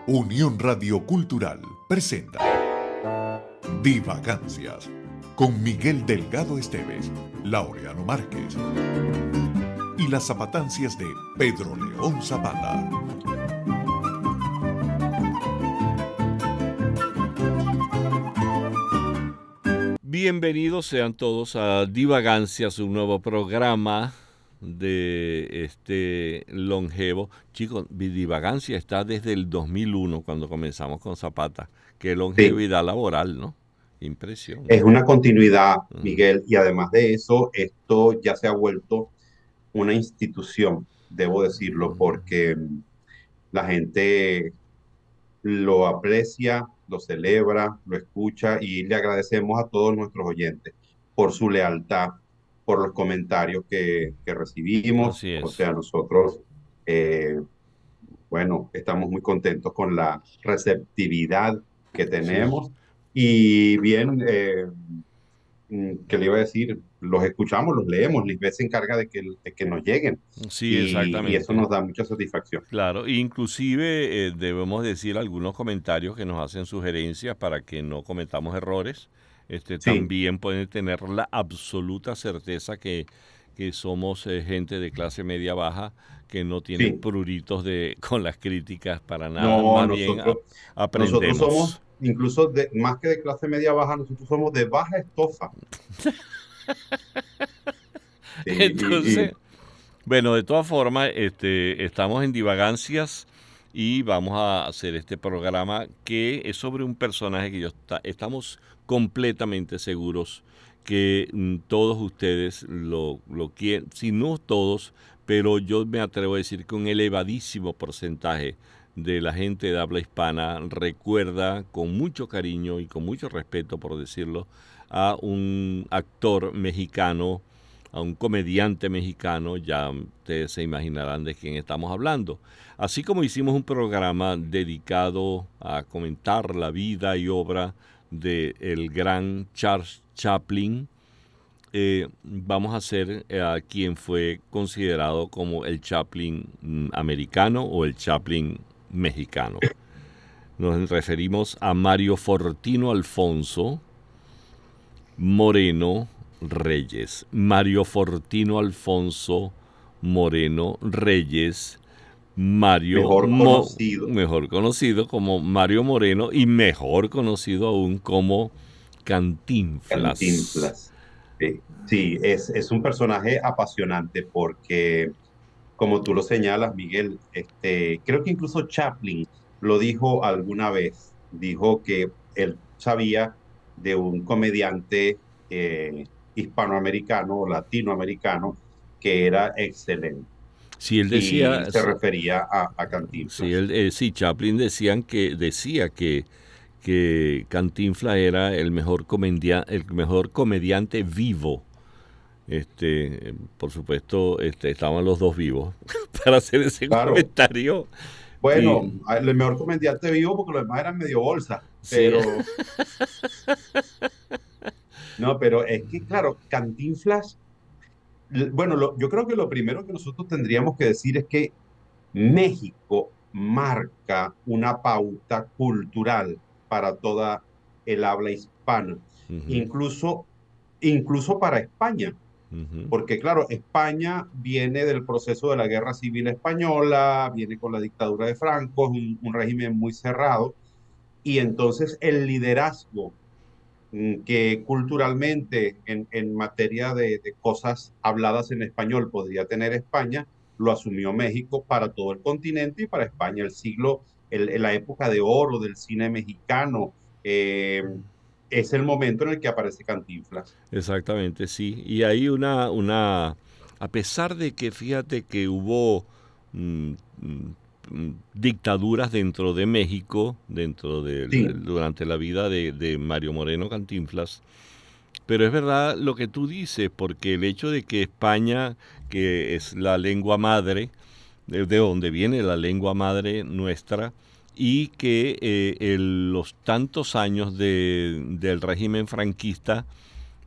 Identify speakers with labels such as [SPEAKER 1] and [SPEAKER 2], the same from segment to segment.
[SPEAKER 1] Unión Radio Cultural presenta Divagancias con Miguel Delgado Esteves, Laureano Márquez y las zapatancias de Pedro León Zapata.
[SPEAKER 2] Bienvenidos sean todos a Divagancias, un nuevo programa de este longevo. Chicos, Divagancia está desde el 2001, cuando comenzamos con Zapata. Qué longevidad laboral, ¿no? Impresión.
[SPEAKER 3] Es una continuidad, Miguel, y además de eso, esto ya se ha vuelto una institución, debo decirlo, porque la gente lo aprecia, lo celebra, lo escucha y le agradecemos a todos nuestros oyentes por su lealtad, por los comentarios que recibimos.
[SPEAKER 2] Así
[SPEAKER 3] O
[SPEAKER 2] es.
[SPEAKER 3] sea, nosotros, eh, bueno, estamos muy contentos con la receptividad que
[SPEAKER 2] Sí,
[SPEAKER 3] tenemos y bien, ¿qué le iba a decir? Los escuchamos, los leemos, Lisbeth se encarga de que nos lleguen
[SPEAKER 2] sí,
[SPEAKER 3] y eso
[SPEAKER 2] exactamente.
[SPEAKER 3] nos da mucha satisfacción.
[SPEAKER 2] Claro, inclusive debemos decir algunos comentarios que nos hacen sugerencias para que no cometamos errores.
[SPEAKER 3] Sí,
[SPEAKER 2] También pueden tener la absoluta certeza que somos gente de clase media baja, que no tiene
[SPEAKER 3] sí.
[SPEAKER 2] pruritos con las críticas para nada,
[SPEAKER 3] No,
[SPEAKER 2] más bien
[SPEAKER 3] nosotros somos,
[SPEAKER 2] aprendemos.
[SPEAKER 3] incluso más que de clase media baja, nosotros somos de baja estofa. Sí,
[SPEAKER 2] Entonces, bueno, de todas formas, estamos en Divagancias y vamos a hacer este programa que es sobre un personaje que estamos completamente seguros que todos ustedes lo quieren, si no todos, pero yo me atrevo a decir que un elevadísimo porcentaje de la gente de habla hispana recuerda con mucho cariño y con mucho respeto, por decirlo, a un actor mexicano, a un comediante mexicano, ya ustedes se imaginarán de quién estamos hablando. Así como hicimos un programa dedicado a comentar la vida y obra del gran Charles Chaplin, vamos a hacer a quien fue considerado como el Chaplin americano o el Chaplin mexicano. Nos referimos a Mario Fortino Alfonso Moreno Reyes. Mario Fortino Alfonso Moreno Reyes.
[SPEAKER 3] conocido.
[SPEAKER 2] Mejor conocido como Mario Moreno y mejor conocido aún como Cantinflas.
[SPEAKER 3] Cantinflas. Sí, es un personaje apasionante porque, como tú lo señalas, Miguel, creo que incluso Chaplin lo dijo alguna vez. Dijo que él sabía de un comediante hispanoamericano o latinoamericano que era excelente.
[SPEAKER 2] Si él
[SPEAKER 3] Y
[SPEAKER 2] decía,
[SPEAKER 3] se refería a Cantinflas.
[SPEAKER 2] Chaplin decía que Cantinflas era el mejor comediante vivo. Por supuesto, estaban los dos vivos para hacer ese
[SPEAKER 3] Claro,
[SPEAKER 2] comentario. Y
[SPEAKER 3] bueno, el mejor comediante vivo porque los demás eran medio bolsa,
[SPEAKER 2] sí,
[SPEAKER 3] pero no, pero es que, claro, Cantinflas, bueno, yo creo que lo primero que nosotros tendríamos que decir es que México marca una pauta cultural para toda el habla hispana,
[SPEAKER 2] ujú,
[SPEAKER 3] incluso, incluso para España.
[SPEAKER 2] ujú,
[SPEAKER 3] Porque claro, España viene del proceso de la Guerra Civil Española, viene con la dictadura de Franco, es un régimen muy cerrado, y entonces el liderazgo que culturalmente en materia de cosas habladas en español podría tener España, lo asumió México para todo el continente y para España. La época de oro del cine mexicano, es el momento en el que aparece Cantinflas.
[SPEAKER 2] exactamente, sí. Y hay a pesar de que fíjate que hubo mm, dictaduras dentro de México,
[SPEAKER 3] Sí,
[SPEAKER 2] durante la vida de Mario Moreno Cantinflas, pero es verdad lo que tú dices, porque el hecho de que España, que es la lengua madre, de donde viene la lengua madre nuestra, y que los tantos años del régimen franquista,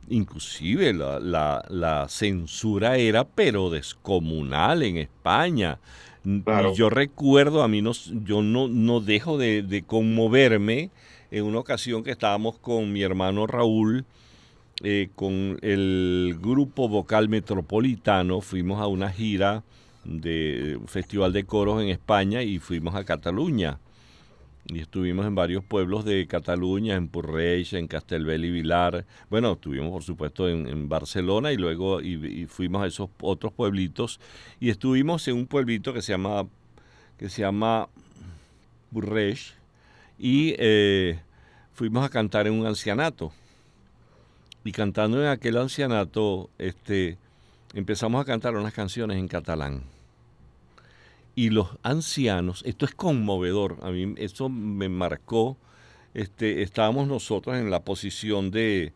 [SPEAKER 2] inclusive la censura era pero descomunal en España. Y
[SPEAKER 3] claro.
[SPEAKER 2] yo recuerdo, a mí no, yo no dejo de conmoverme en una ocasión que estábamos con mi hermano Raúl, con el grupo vocal metropolitano, fuimos a una gira de un festival de coros en España y fuimos a Cataluña. Y estuvimos en varios pueblos de Cataluña, en Purreig, en Castellbell y Vilar. Bueno, estuvimos por supuesto en Barcelona y luego y fuimos a esos otros pueblitos. Y estuvimos en un pueblito que se llama Purreig y fuimos a cantar en un ancianato. Y cantando en aquel ancianato, empezamos a cantar unas canciones en catalán. Y los ancianos, esto es conmovedor, a mí eso me marcó, estábamos nosotros en la posición de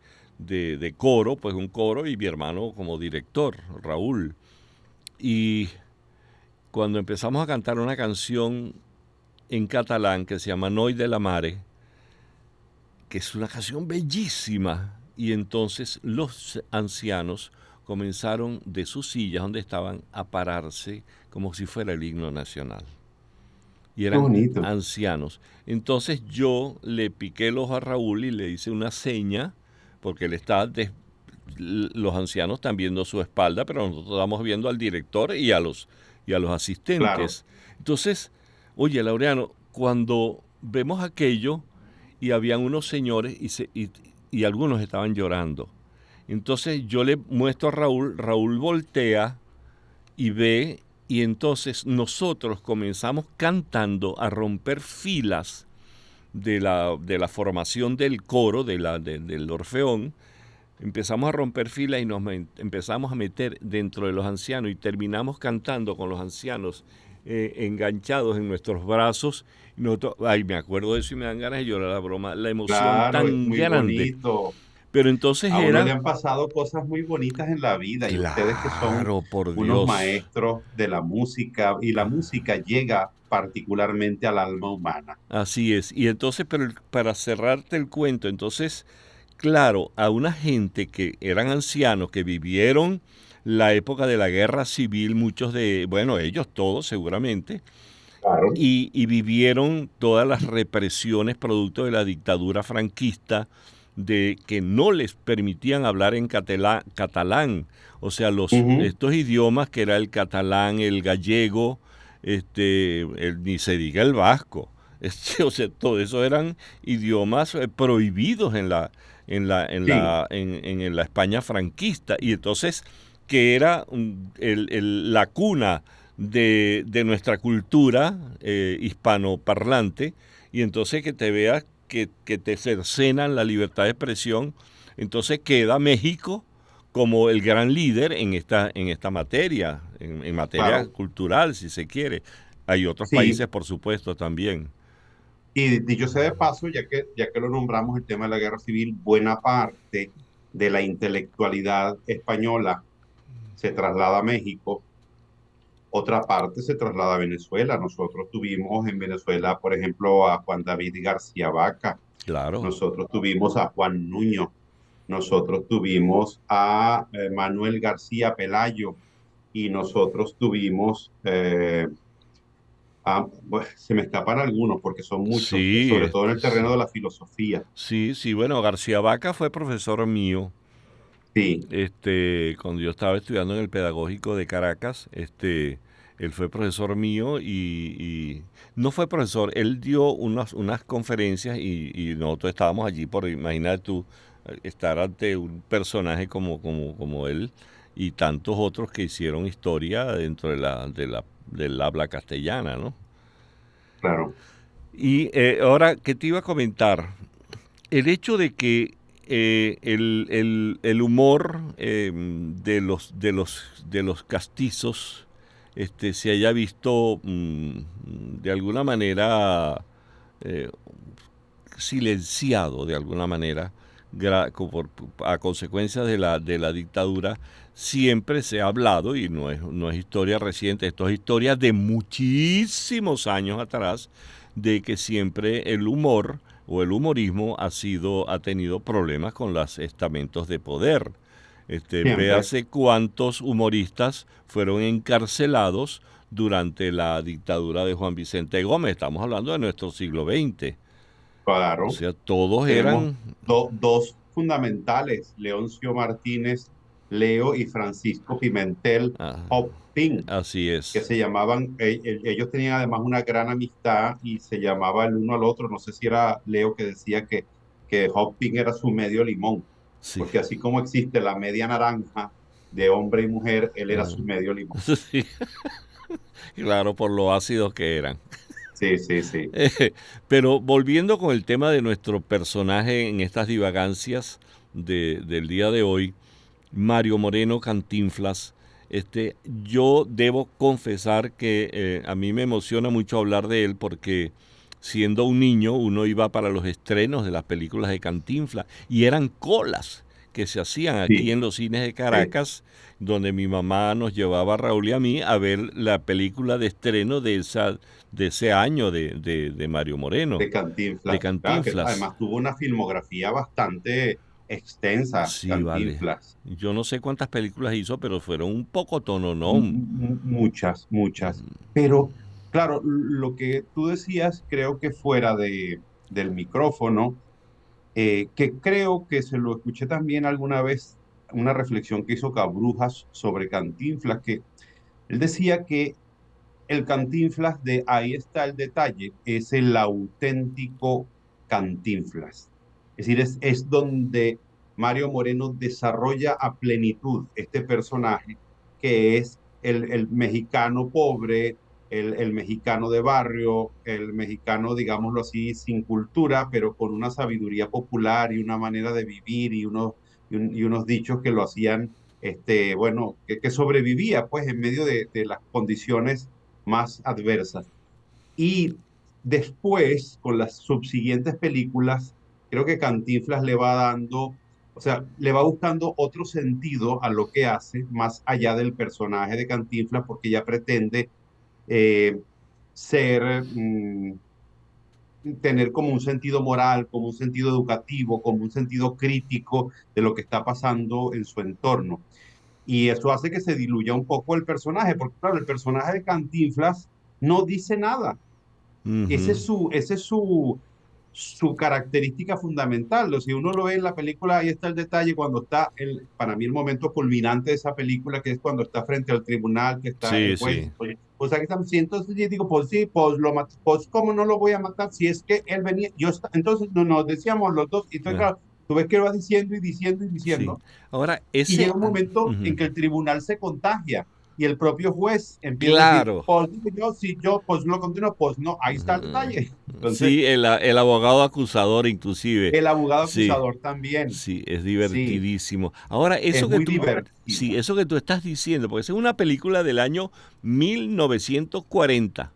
[SPEAKER 2] coro, pues un coro y mi hermano como director, Raúl. Y cuando empezamos a cantar una canción en catalán que se llama Noi de la Mare, que es una canción bellísima, y entonces los ancianos comenzaron de sus sillas donde estaban a pararse como si fuera el himno nacional. Y
[SPEAKER 3] Qué
[SPEAKER 2] eran
[SPEAKER 3] bonito.
[SPEAKER 2] ancianos. Entonces yo le piqué el ojo a Raúl y le hice una seña, porque los ancianos están viendo su espalda, pero nosotros estamos viendo al director y a los
[SPEAKER 3] Claro.
[SPEAKER 2] asistentes. Entonces, oye, Laureano, cuando vemos aquello y habían unos señores y algunos estaban llorando. Entonces yo le muestro a Raúl, Raúl voltea y ve, y entonces nosotros comenzamos cantando a romper filas de la formación del coro, del Orfeón. Empezamos a romper filas y empezamos a meter dentro de los ancianos y terminamos cantando con los ancianos enganchados en nuestros brazos. Y nosotros, ay, me acuerdo de eso y me dan ganas de llorar, la broma, la emoción
[SPEAKER 3] Claro, es
[SPEAKER 2] tan
[SPEAKER 3] muy
[SPEAKER 2] grande.
[SPEAKER 3] bonito.
[SPEAKER 2] Pero entonces
[SPEAKER 3] A uno le
[SPEAKER 2] era,
[SPEAKER 3] han pasado cosas muy bonitas en la vida y ustedes que son
[SPEAKER 2] claro, por
[SPEAKER 3] unos
[SPEAKER 2] Dios.
[SPEAKER 3] maestros de la música y la música llega particularmente al alma humana.
[SPEAKER 2] Así es. Y entonces, pero para cerrarte el cuento, entonces, claro, a una gente que eran ancianos, que vivieron la época de la guerra civil, muchos bueno, ellos todos seguramente,
[SPEAKER 3] Claro.
[SPEAKER 2] y vivieron todas las represiones producto de la dictadura franquista, de que no les permitían hablar en catalán, o sea,
[SPEAKER 3] Ujú.
[SPEAKER 2] estos idiomas que era el catalán, el gallego, ni se diga el vasco, o sea, todo eso eran idiomas prohibidos
[SPEAKER 3] Sí,
[SPEAKER 2] en la España franquista, y entonces que era la cuna de nuestra cultura hispanoparlante, y entonces que te veas que te cercenan la libertad de expresión, entonces queda México como el gran líder en esta materia, en materia
[SPEAKER 3] claro.
[SPEAKER 2] cultural, si se quiere. Hay otros
[SPEAKER 3] Sí,
[SPEAKER 2] países, por supuesto, también.
[SPEAKER 3] y dicho sea de paso, ya que lo nombramos el tema de la guerra civil, buena parte de la intelectualidad española se traslada a México, otra parte se traslada a Venezuela. Nosotros tuvimos en Venezuela, por ejemplo, a Juan David García Vaca,
[SPEAKER 2] Claro.
[SPEAKER 3] nosotros tuvimos a Juan Nuño, nosotros tuvimos a Manuel García Pelayo y nosotros tuvimos, bueno, se me escapan algunos porque son muchos,
[SPEAKER 2] Sí,
[SPEAKER 3] sobre todo en el terreno de la filosofía.
[SPEAKER 2] sí, sí. Bueno, García Vaca fue profesor mío.
[SPEAKER 3] Sí,
[SPEAKER 2] Cuando yo estaba estudiando en el Pedagógico de Caracas, él fue profesor mío y no fue profesor, él dio unas conferencias y nosotros estábamos allí por, imagínate tú, estar ante un personaje como él y tantos otros que hicieron historia dentro del habla castellana, ¿no?
[SPEAKER 3] claro.
[SPEAKER 2] Y ahora, ¿qué te iba a comentar? El hecho de que el humor de los castizos se haya visto de alguna manera eh, silenciado de alguna manera a consecuencia de la dictadura, siempre se ha hablado, y no es historia reciente, esto es historia de muchísimos años atrás, de que siempre el humor o el humorismo ha tenido problemas con los estamentos de poder.
[SPEAKER 3] Siempre.
[SPEAKER 2] Véase cuántos humoristas fueron encarcelados durante la dictadura de Juan Vicente Gómez. Estamos hablando de nuestro siglo XX. O
[SPEAKER 3] Claro,
[SPEAKER 2] sea, todos
[SPEAKER 3] tenemos
[SPEAKER 2] eran...
[SPEAKER 3] dos fundamentales, Leoncio Martínez Leo y Francisco Pimentel
[SPEAKER 2] ah,
[SPEAKER 3] Hoppin,
[SPEAKER 2] así
[SPEAKER 3] que
[SPEAKER 2] es.
[SPEAKER 3] se llamaban, ellos tenían además una gran amistad y se llamaban el uno al otro. No sé si era Leo que decía que Hopkins era su medio limón,
[SPEAKER 2] Sí.
[SPEAKER 3] porque así como existe la media naranja de hombre y mujer, él era
[SPEAKER 2] Ah,
[SPEAKER 3] su medio limón.
[SPEAKER 2] sí, claro, por lo ácidos que eran.
[SPEAKER 3] Sí, sí, sí.
[SPEAKER 2] Pero volviendo con el tema de nuestro personaje en estas divagancias del día de hoy, Mario Moreno Cantinflas, yo debo confesar que a mí me emociona mucho hablar de él porque siendo un niño uno iba para los estrenos de las películas de Cantinflas y eran colas que se hacían aquí
[SPEAKER 3] Sí,
[SPEAKER 2] en los cines de
[SPEAKER 3] sí,
[SPEAKER 2] Caracas, donde mi mamá nos llevaba a Raúl y a mí a ver la película de estreno de ese año de Mario Moreno,
[SPEAKER 3] de
[SPEAKER 2] de
[SPEAKER 3] Cantinflas. Claro, que
[SPEAKER 2] Cantinflas.
[SPEAKER 3] además tuvo una filmografía bastante extensa,
[SPEAKER 2] Sí, vale.
[SPEAKER 3] Cantinflas.
[SPEAKER 2] Yo no sé cuántas películas hizo, pero fueron un poco tononón.
[SPEAKER 3] Muchas, muchas. Pero, claro, lo que tú decías, creo que fuera del micrófono, que creo que se lo escuché también alguna vez, una reflexión que hizo Cabrujas sobre Cantinflas, que él decía que el Cantinflas de Ahí está el detalle es el auténtico Cantinflas. Es decir, es donde Mario Moreno desarrolla a plenitud este personaje que es el mexicano pobre, el mexicano de barrio, el mexicano, digámoslo así, sin cultura, pero con una sabiduría popular y una manera de vivir y unos dichos que lo hacían, bueno, que sobrevivía pues en medio de las condiciones más adversas. Y después, con las subsiguientes películas, creo que Cantinflas le va dando, o sea, le va buscando otro sentido a lo que hace, más allá del personaje de Cantinflas, porque ya pretende eh, ser, tener como un sentido moral, como un sentido educativo, como un sentido crítico de lo que está pasando en su entorno. Y eso hace que se diluya un poco el personaje, porque claro, el personaje de Cantinflas no dice nada. Ese
[SPEAKER 2] Ujú.
[SPEAKER 3] es su característica fundamental. O sea, si uno lo ve en la película, ahí está el detalle cuando está, para mí el momento culminante de esa película, que es cuando está frente al tribunal, que está el
[SPEAKER 2] Sí,
[SPEAKER 3] juez.
[SPEAKER 2] sí,
[SPEAKER 3] Pues aquí estamos, sí, entonces yo digo, pues sí, pues pues cómo no lo voy a matar si es que él venía, entonces nos decíamos los dos, y entonces
[SPEAKER 2] ah,
[SPEAKER 3] claro, tú ves que él va diciendo y diciendo y
[SPEAKER 2] sí.
[SPEAKER 3] diciendo,
[SPEAKER 2] Ahora,
[SPEAKER 3] y
[SPEAKER 2] ese...
[SPEAKER 3] llega un momento en
[SPEAKER 2] ujú.
[SPEAKER 3] que el tribunal se contagia y el propio juez empieza a decir,
[SPEAKER 2] Claro.
[SPEAKER 3] pues digo yo, si yo pues lo continúo, pues no, ahí está el
[SPEAKER 2] Ujú.
[SPEAKER 3] detalle. Entonces,
[SPEAKER 2] Sí, el abogado acusador inclusive.
[SPEAKER 3] el abogado
[SPEAKER 2] Sí,
[SPEAKER 3] acusador también,
[SPEAKER 2] sí, es
[SPEAKER 3] sí,
[SPEAKER 2] divertidísimo. Ahora,
[SPEAKER 3] es muy divertido.
[SPEAKER 2] sí, eso que tú estás diciendo, porque es una película del año 1940.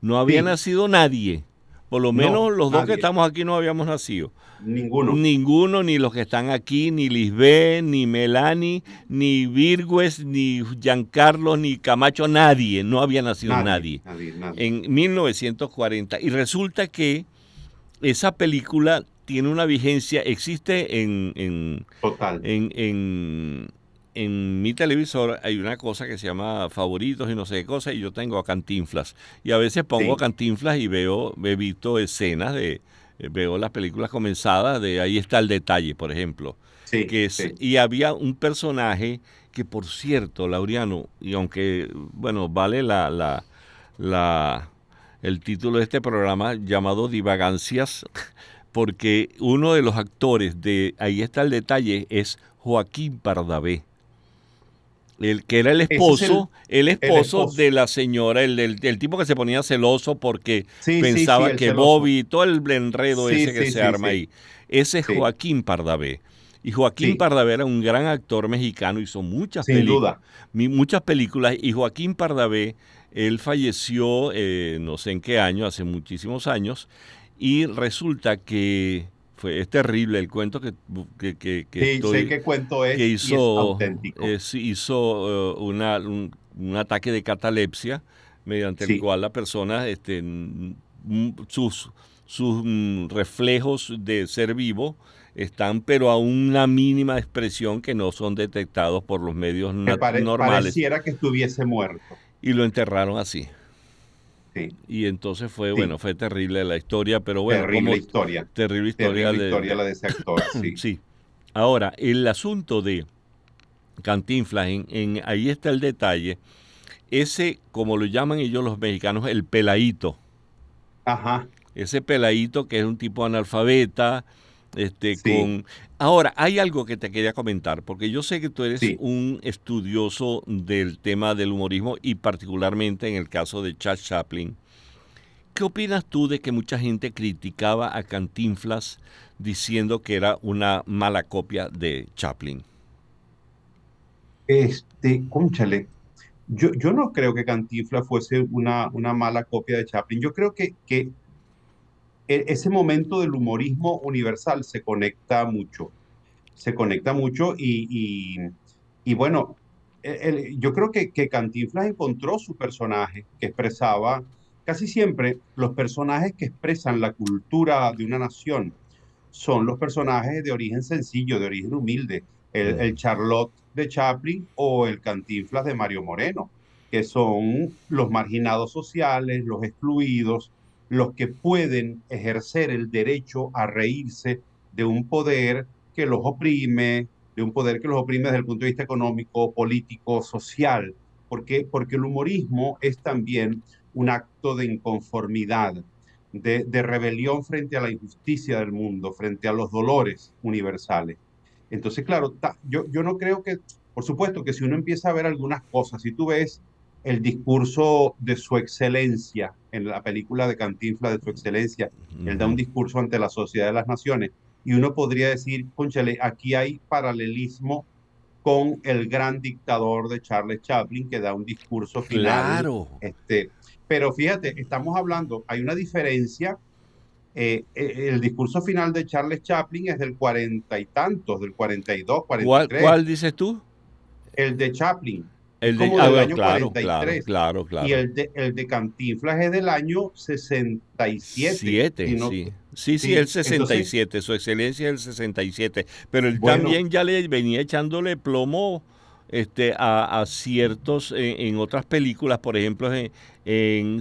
[SPEAKER 2] No había
[SPEAKER 3] Sí,
[SPEAKER 2] nacido nadie. Por lo
[SPEAKER 3] no,
[SPEAKER 2] menos los dos que
[SPEAKER 3] nadie,
[SPEAKER 2] estamos aquí no habíamos nacido.
[SPEAKER 3] ninguno,
[SPEAKER 2] Ninguno, ni los que están aquí, ni Lisbeth, ni Melanie, ni Virgües, ni Giancarlo, ni Camacho, nadie, no había nacido
[SPEAKER 3] nadie,
[SPEAKER 2] nadie
[SPEAKER 3] nadie, nadie.
[SPEAKER 2] en 1940. Y resulta que esa película tiene una vigencia, existe
[SPEAKER 3] Total.
[SPEAKER 2] en, en mi televisor, hay una cosa que se llama favoritos y no sé qué cosa, y yo tengo a Cantinflas. Y a veces pongo a
[SPEAKER 3] Sí,
[SPEAKER 2] Cantinflas y he visto escenas veo las películas comenzadas de Ahí está el detalle, por ejemplo.
[SPEAKER 3] sí, sí.
[SPEAKER 2] Y había un personaje que, por cierto, Laureano, y aunque, bueno, vale la, el título de este programa llamado Divagancias, porque uno de los actores de Ahí está el detalle es Joaquín Pardavé, el que era
[SPEAKER 3] Ese es
[SPEAKER 2] el
[SPEAKER 3] el
[SPEAKER 2] esposo
[SPEAKER 3] esposo.
[SPEAKER 2] de la señora, el tipo que se ponía celoso porque
[SPEAKER 3] Sí, sí, sí,
[SPEAKER 2] pensaba
[SPEAKER 3] el
[SPEAKER 2] que
[SPEAKER 3] celoso.
[SPEAKER 2] Bobby, todo el enredo
[SPEAKER 3] Sí,
[SPEAKER 2] ese que
[SPEAKER 3] sí,
[SPEAKER 2] se
[SPEAKER 3] sí,
[SPEAKER 2] arma
[SPEAKER 3] sí,
[SPEAKER 2] ahí, ese es
[SPEAKER 3] sí,
[SPEAKER 2] Joaquín Pardavé. Y Joaquín
[SPEAKER 3] sí,
[SPEAKER 2] Pardavé era un gran actor mexicano, hizo
[SPEAKER 3] sin duda.
[SPEAKER 2] muchas películas, y Joaquín Pardavé, él falleció no sé en qué año, hace muchísimos años, y resulta que es terrible el cuento que
[SPEAKER 3] Sí, sé
[SPEAKER 2] estoy
[SPEAKER 3] qué cuento
[SPEAKER 2] que
[SPEAKER 3] y es
[SPEAKER 2] hizo,
[SPEAKER 3] auténtico.
[SPEAKER 2] un ataque de catalepsia mediante el
[SPEAKER 3] Sí,
[SPEAKER 2] cual la persona, reflejos de ser vivo están pero a una mínima expresión que no son detectados por los medios normales.
[SPEAKER 3] pareciera que estuviese muerto.
[SPEAKER 2] y lo enterraron así.
[SPEAKER 3] Sí,
[SPEAKER 2] Y entonces fue,
[SPEAKER 3] sí,
[SPEAKER 2] bueno, fue terrible la historia, pero bueno,
[SPEAKER 3] terrible historia,
[SPEAKER 2] terrible historia
[SPEAKER 3] terrible historia la de ese actor, sí.
[SPEAKER 2] sí. Ahora, el asunto de Cantinflas, ahí está el detalle. Ese, como lo llaman ellos los mexicanos, el peladito.
[SPEAKER 3] Ajá,
[SPEAKER 2] Ese peladito que es un tipo analfabeta,
[SPEAKER 3] sí,
[SPEAKER 2] Ahora, hay algo que te quería comentar, porque yo sé que tú eres
[SPEAKER 3] sí.
[SPEAKER 2] un estudioso del tema del humorismo y particularmente en el caso de Charles Chaplin. ¿Qué opinas tú de que mucha gente criticaba a Cantinflas diciendo que era una mala copia de Chaplin?
[SPEAKER 3] Cónchale, yo no creo que Cantinflas fuese una mala copia de Chaplin. Yo creo que ese momento del humorismo universal se conecta mucho y bueno, yo creo que Cantinflas encontró su personaje que expresaba, casi siempre los personajes que expresan la cultura de una nación son los personajes de origen sencillo, de origen humilde, el Charlotte de Chaplin o el Cantinflas de Mario Moreno, que son los marginados sociales, los excluidos, los que pueden ejercer el derecho a reírse de un poder que los oprime, de un poder que los oprime desde el punto de vista económico, político, social, porque el humorismo es también un acto de inconformidad, de rebelión frente a la injusticia del mundo, frente a los dolores universales. Entonces, claro, yo no creo que, por supuesto que si uno empieza a ver algunas cosas, si tú ves el discurso de su excelencia en la película de Cantinflas de su excelencia, él da un
[SPEAKER 2] Ujú.
[SPEAKER 3] discurso ante la Sociedad de las Naciones y uno podría decir, cónchale, aquí hay paralelismo con el gran dictador de Charles Chaplin que da un discurso final,
[SPEAKER 2] Claro.
[SPEAKER 3] pero fíjate, estamos hablando, hay una diferencia, el discurso final de Charles Chaplin es del cuarenta y tantos, del 42,
[SPEAKER 2] ¿Cuál
[SPEAKER 3] 43,
[SPEAKER 2] dices tú?
[SPEAKER 3] el de Chaplin es como
[SPEAKER 2] Ah,
[SPEAKER 3] del
[SPEAKER 2] bueno,
[SPEAKER 3] año
[SPEAKER 2] claro,
[SPEAKER 3] cuarenta y
[SPEAKER 2] claro,
[SPEAKER 3] tres
[SPEAKER 2] claro,
[SPEAKER 3] y
[SPEAKER 2] claro.
[SPEAKER 3] el de Cantinflas es del año 67,
[SPEAKER 2] Siete,
[SPEAKER 3] si no,
[SPEAKER 2] sí. Sí, sí, el
[SPEAKER 3] sí, entonces,
[SPEAKER 2] 67, su excelencia es el 67. Pero él
[SPEAKER 3] bueno,
[SPEAKER 2] también ya le venía echándole plomo a ciertos, en otras películas, por ejemplo,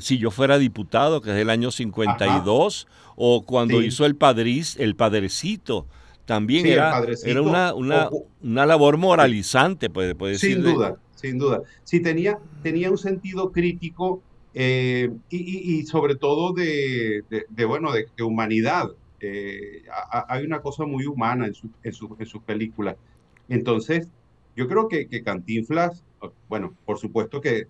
[SPEAKER 2] Si yo fuera diputado, que es del año
[SPEAKER 3] ajá,
[SPEAKER 2] 52, o cuando
[SPEAKER 3] sí,
[SPEAKER 2] hizo el Padrecito, también
[SPEAKER 3] sí, el
[SPEAKER 2] era
[SPEAKER 3] padrecito,
[SPEAKER 2] una labor
[SPEAKER 3] sí,
[SPEAKER 2] moralizante, puede decir.
[SPEAKER 3] sin duda, sin duda. Sí, tenía un sentido crítico y sobre todo bueno, de humanidad. Hay una cosa muy humana en sus películas. Entonces, yo creo que Cantinflas, bueno, por supuesto que,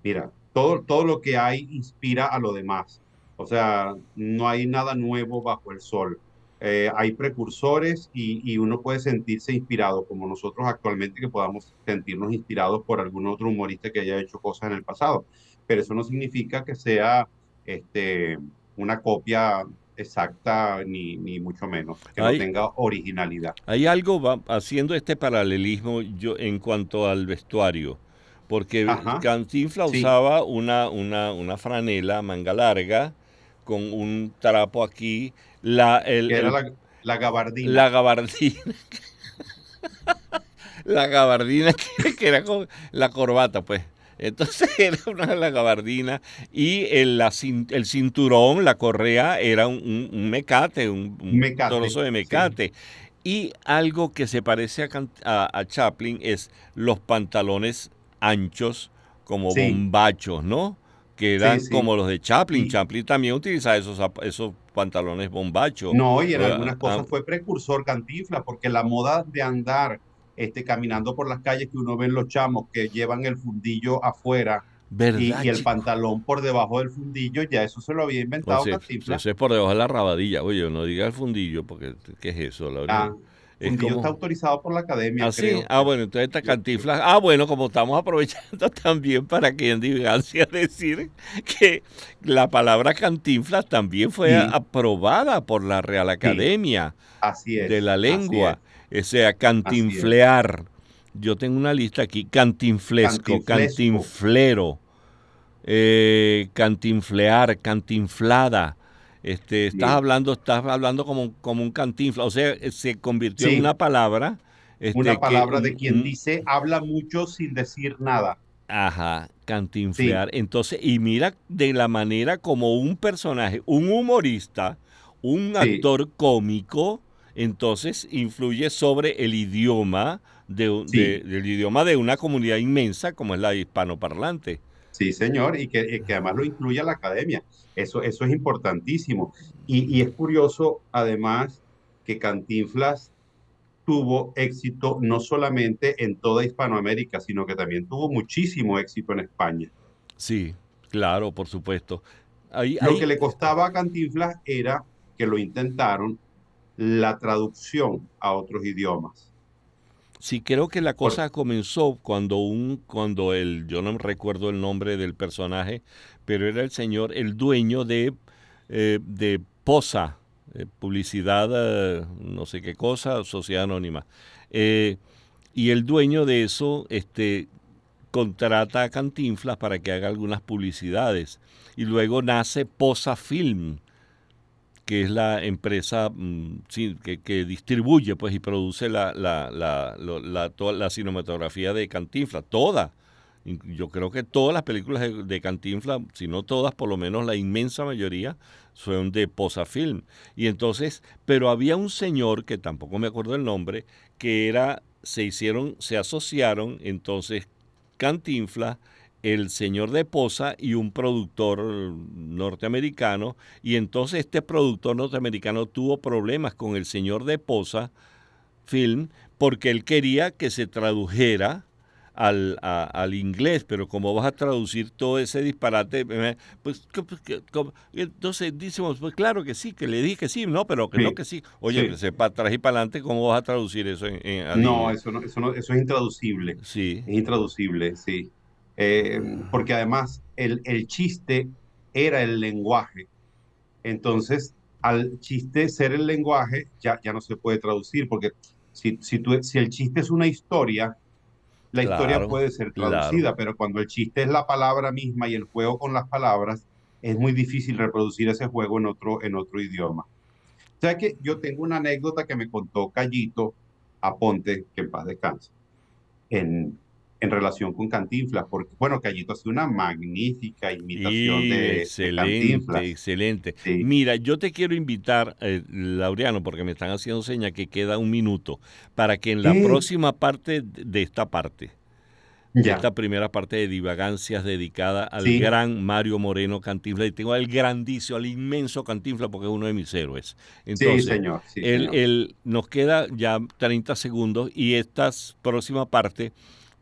[SPEAKER 3] mira, todo lo que hay inspira a lo demás. O sea, no hay nada nuevo bajo el sol. Hay precursores y uno puede sentirse inspirado, como nosotros actualmente que podamos sentirnos inspirados por algún otro humorista que haya hecho cosas en el pasado. Pero eso no significa que sea este, una copia exacta, ni mucho menos, que no
[SPEAKER 2] Hay,
[SPEAKER 3] tenga originalidad.
[SPEAKER 2] Hay algo haciendo este paralelismo yo, en cuanto al vestuario, porque
[SPEAKER 3] Ajá,
[SPEAKER 2] Cantinflas
[SPEAKER 3] sí,
[SPEAKER 2] usaba una franela manga larga con un trapo aquí,
[SPEAKER 3] que era la gabardina.
[SPEAKER 2] la gabardina, la gabardina que era con la corbata, pues. Entonces era la gabardina y el cinturón, la correa, era un mecate, un
[SPEAKER 3] Mecate,
[SPEAKER 2] trozo de
[SPEAKER 3] sí,
[SPEAKER 2] mecate. Y algo que se parece a Chaplin es los pantalones anchos como
[SPEAKER 3] sí,
[SPEAKER 2] bombachos, ¿no? Que
[SPEAKER 3] sí,
[SPEAKER 2] eran
[SPEAKER 3] sí.
[SPEAKER 2] como los de Chaplin.
[SPEAKER 3] Y
[SPEAKER 2] Chaplin también utilizaba esos pantalones bombachos.
[SPEAKER 3] no, y en
[SPEAKER 2] Eh,
[SPEAKER 3] algunas
[SPEAKER 2] ah,
[SPEAKER 3] cosas fue precursor Cantinflas, porque la moda de andar caminando por las calles que uno ve en los chamos que llevan el fundillo afuera
[SPEAKER 2] ¿Verdad,
[SPEAKER 3] y el
[SPEAKER 2] chico?
[SPEAKER 3] pantalón por debajo del fundillo, ya eso se lo había inventado
[SPEAKER 2] Entonces,
[SPEAKER 3] Cantinflas.
[SPEAKER 2] eso es por debajo de la rabadilla. Oye, no diga el fundillo, porque ¿qué es eso, Laureano?
[SPEAKER 3] Ah,
[SPEAKER 2] Es
[SPEAKER 3] fundillo está
[SPEAKER 2] como,
[SPEAKER 3] autorizado por la academia,
[SPEAKER 2] así,
[SPEAKER 3] creo.
[SPEAKER 2] bueno, entonces esta
[SPEAKER 3] Yo- yo-
[SPEAKER 2] Cantinflas, bueno, como estamos aprovechando también para que en digancia decir que la palabra Cantinflas también fue
[SPEAKER 3] sí,
[SPEAKER 2] aprobada por la Real
[SPEAKER 3] sí,
[SPEAKER 2] Academia
[SPEAKER 3] así
[SPEAKER 2] de
[SPEAKER 3] es,
[SPEAKER 2] la
[SPEAKER 3] así es,
[SPEAKER 2] Lengua, o sea,
[SPEAKER 3] así es.
[SPEAKER 2] cantinflear. Yo tengo una lista aquí, cantinflesco,
[SPEAKER 3] Cantinflesco,
[SPEAKER 2] cantinflero, cantinflear, cantinflada.
[SPEAKER 3] sí,
[SPEAKER 2] Estás hablando como un cantinfla, o sea, se convirtió en
[SPEAKER 3] sí,
[SPEAKER 2] una palabra,
[SPEAKER 3] una
[SPEAKER 2] que
[SPEAKER 3] palabra de quien dice habla mucho sin decir nada.
[SPEAKER 2] Ajá,
[SPEAKER 3] Sí,
[SPEAKER 2] cantinflear. Entonces, y mira de la manera como un personaje, un humorista, un
[SPEAKER 3] sí,
[SPEAKER 2] actor cómico, entonces influye sobre el idioma
[SPEAKER 3] sí.
[SPEAKER 2] del idioma de una comunidad inmensa como es la hispanoparlante.
[SPEAKER 3] Sí, señor, y que además lo incluye a la academia. Eso es importantísimo. Y es curioso, además, que Cantinflas tuvo éxito no solamente en toda Hispanoamérica, sino que también tuvo muchísimo éxito en España.
[SPEAKER 2] Sí, claro, por supuesto. Ahí,
[SPEAKER 3] Lo que
[SPEAKER 2] ahí,
[SPEAKER 3] le costaba a Cantinflas era que lo intentaron la traducción a otros idiomas.
[SPEAKER 2] sí, creo que la
[SPEAKER 3] Por-
[SPEAKER 2] cosa comenzó cuando yo no recuerdo el nombre del personaje, pero era el señor, el dueño de Posa, publicidad, no sé qué cosa, sociedad anónima. Eh, y el dueño de eso, contrata a Cantinflas para que haga algunas publicidades. Y luego nace Posa Film, que es la empresa sí, que distribuye pues y produce toda la cinematografía de Cantinflas, toda. Yo creo que todas las películas de Cantinflas, si no todas, por lo menos la inmensa mayoría, son de Posa Film. Y entonces, pero había un señor, que tampoco me acuerdo el nombre, se asociaron, entonces Cantinflas, el señor de Posa y un productor norteamericano, y entonces este productor norteamericano tuvo problemas con el señor de Posa Film porque él quería que se tradujera al inglés, pero como vas a traducir todo ese disparate, entonces decimos, pues claro que sí, que le dije que sí, no, pero que no
[SPEAKER 3] sí,
[SPEAKER 2] que sí. Oye,
[SPEAKER 3] sí.
[SPEAKER 2] pues para atrás y para adelante, ¿cómo vas a traducir eso
[SPEAKER 3] No, eso no, eso no, eso es intraducible.
[SPEAKER 2] Sí,
[SPEAKER 3] Es intraducible, sí. Porque además el chiste era el lenguaje. Entonces, al chiste ser el lenguaje, ya no se puede traducir, porque si el chiste es una historia, la historia
[SPEAKER 2] claro,
[SPEAKER 3] puede ser
[SPEAKER 2] claro.
[SPEAKER 3] traducida, pero cuando el chiste es la palabra misma y el juego con las palabras, es muy difícil reproducir ese juego en otro idioma. O sea que yo tengo una anécdota que me contó Cayito Aponte, que en paz descanse, en relación con Cantinflas, porque, bueno, Cayito hace una magnífica imitación
[SPEAKER 2] Y
[SPEAKER 3] de
[SPEAKER 2] excelente,
[SPEAKER 3] Cantinflas.
[SPEAKER 2] excelente.
[SPEAKER 3] Sí.
[SPEAKER 2] Mira, yo te quiero invitar, Laureano, porque me están haciendo seña que queda un minuto, para que en la
[SPEAKER 3] ¿Qué?
[SPEAKER 2] próxima parte de esta parte, de
[SPEAKER 3] Ya.
[SPEAKER 2] esta primera parte de Divagancias dedicada al
[SPEAKER 3] Sí,
[SPEAKER 2] gran Mario Moreno Cantinflas, y tengo al grandísimo, al inmenso Cantinflas, porque es uno de mis héroes.
[SPEAKER 3] sí,
[SPEAKER 2] Entonces,
[SPEAKER 3] señor, sí, señor.
[SPEAKER 2] nos queda ya 30 segundos y esta próxima parte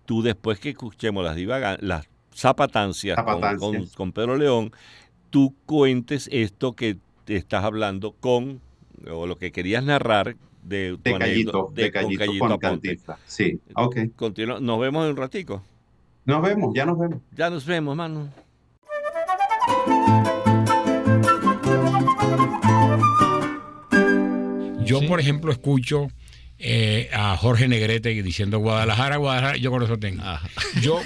[SPEAKER 2] tú después que escuchemos las zapatancias
[SPEAKER 3] Zapatancias.
[SPEAKER 2] con Pedro León, tú cuentes esto que te estás hablando o lo que querías narrar de tu anécdota
[SPEAKER 3] De
[SPEAKER 2] con
[SPEAKER 3] Callito
[SPEAKER 2] Cayito
[SPEAKER 3] con
[SPEAKER 2] Aponte.
[SPEAKER 3] Cantinflas. Sí, ok.
[SPEAKER 2] Nos vemos en un ratico.
[SPEAKER 3] Nos vemos, ya nos vemos.
[SPEAKER 2] Ya nos vemos, mano.
[SPEAKER 4] Yo,
[SPEAKER 2] Sí.
[SPEAKER 4] por ejemplo, escucho a Jorge Negrete diciendo Guadalajara, Guadalajara, yo con eso tengo.
[SPEAKER 2] Ajá.
[SPEAKER 4] Yo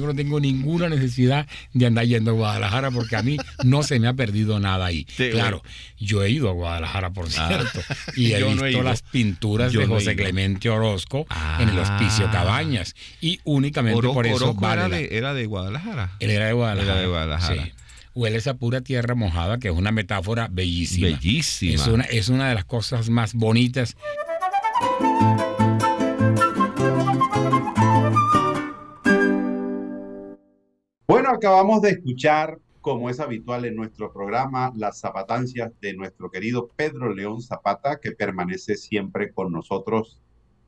[SPEAKER 4] no tengo ninguna necesidad de andar yendo a Guadalajara porque a mí no se me ha perdido nada ahí.
[SPEAKER 2] Sí,
[SPEAKER 4] Claro, yo he ido a Guadalajara, por cierto, y he
[SPEAKER 2] Yo no he
[SPEAKER 4] visto
[SPEAKER 2] ido.
[SPEAKER 4] las pinturas
[SPEAKER 2] Yo
[SPEAKER 4] de
[SPEAKER 2] no he
[SPEAKER 4] José
[SPEAKER 2] ido.
[SPEAKER 4] Clemente Orozco en el Hospicio Cabañas, y únicamente por eso
[SPEAKER 5] Orozco
[SPEAKER 4] vale
[SPEAKER 5] era de Guadalajara.
[SPEAKER 4] Él era de Guadalajara.
[SPEAKER 5] Era de Guadalajara.
[SPEAKER 4] Sí. Huele esa pura tierra mojada, que es una metáfora bellísima.
[SPEAKER 5] Bellísima.
[SPEAKER 4] Es una de las cosas más bonitas.
[SPEAKER 3] Bueno, acabamos de escuchar, como es habitual en nuestro programa, las zapatancias de nuestro querido Pedro León Zapata, que permanece siempre con nosotros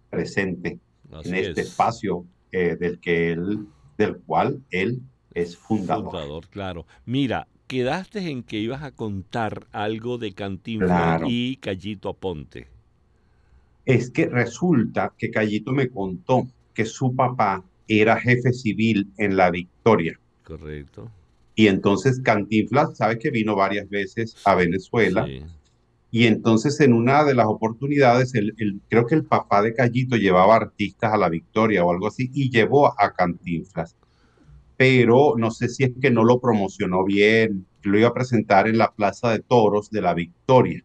[SPEAKER 3] presente en
[SPEAKER 2] Así
[SPEAKER 3] este
[SPEAKER 2] es.
[SPEAKER 3] espacio del cual él es fundador.
[SPEAKER 2] Fundador, claro. Mira, quedaste en que ibas a contar algo de Cantinflas
[SPEAKER 3] Claro.
[SPEAKER 2] y Cayito Aponte.
[SPEAKER 3] Es que resulta que Cayito me contó que su papá era jefe civil en La Victoria.
[SPEAKER 2] Correcto.
[SPEAKER 3] Y entonces Cantinflas, sabes que vino varias veces a Venezuela.
[SPEAKER 2] Sí.
[SPEAKER 3] Y entonces en una de las oportunidades, creo que el papá de Cayito llevaba artistas a La Victoria o algo así, y llevó a Cantinflas. Pero no sé si es que no lo promocionó bien, lo iba a presentar en la Plaza de Toros de La Victoria.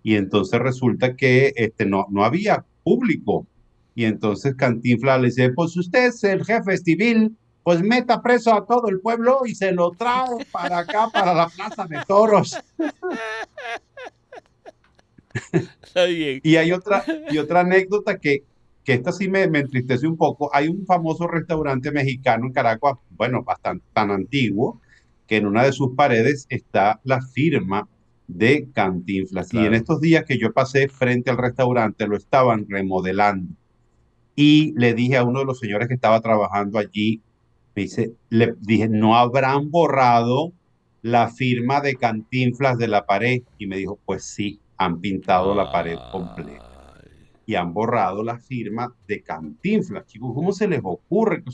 [SPEAKER 3] Y entonces resulta que no había público. Y entonces Cantinflas le dice, pues usted es el jefe civil, pues meta preso a todo el pueblo y se lo trae para acá, para la plaza de toros.
[SPEAKER 2] Está bien.
[SPEAKER 3] Y otra anécdota que esta sí me entristece un poco. Hay un famoso restaurante mexicano en Caracas, bueno, bastante tan antiguo, que en una de sus paredes está la firma de Cantinflas. Y en
[SPEAKER 2] Claro.
[SPEAKER 3] estos días que yo pasé frente al restaurante, lo estaban remodelando. Y le dije a uno de los señores que estaba trabajando allí, le dije, ¿no habrán borrado la firma de Cantinflas de la pared? Y me dijo, pues sí, han pintado la pared completa
[SPEAKER 2] Ay,
[SPEAKER 3] y han borrado la firma de Cantinflas. Chicos, ¿cómo se les ocurre? Que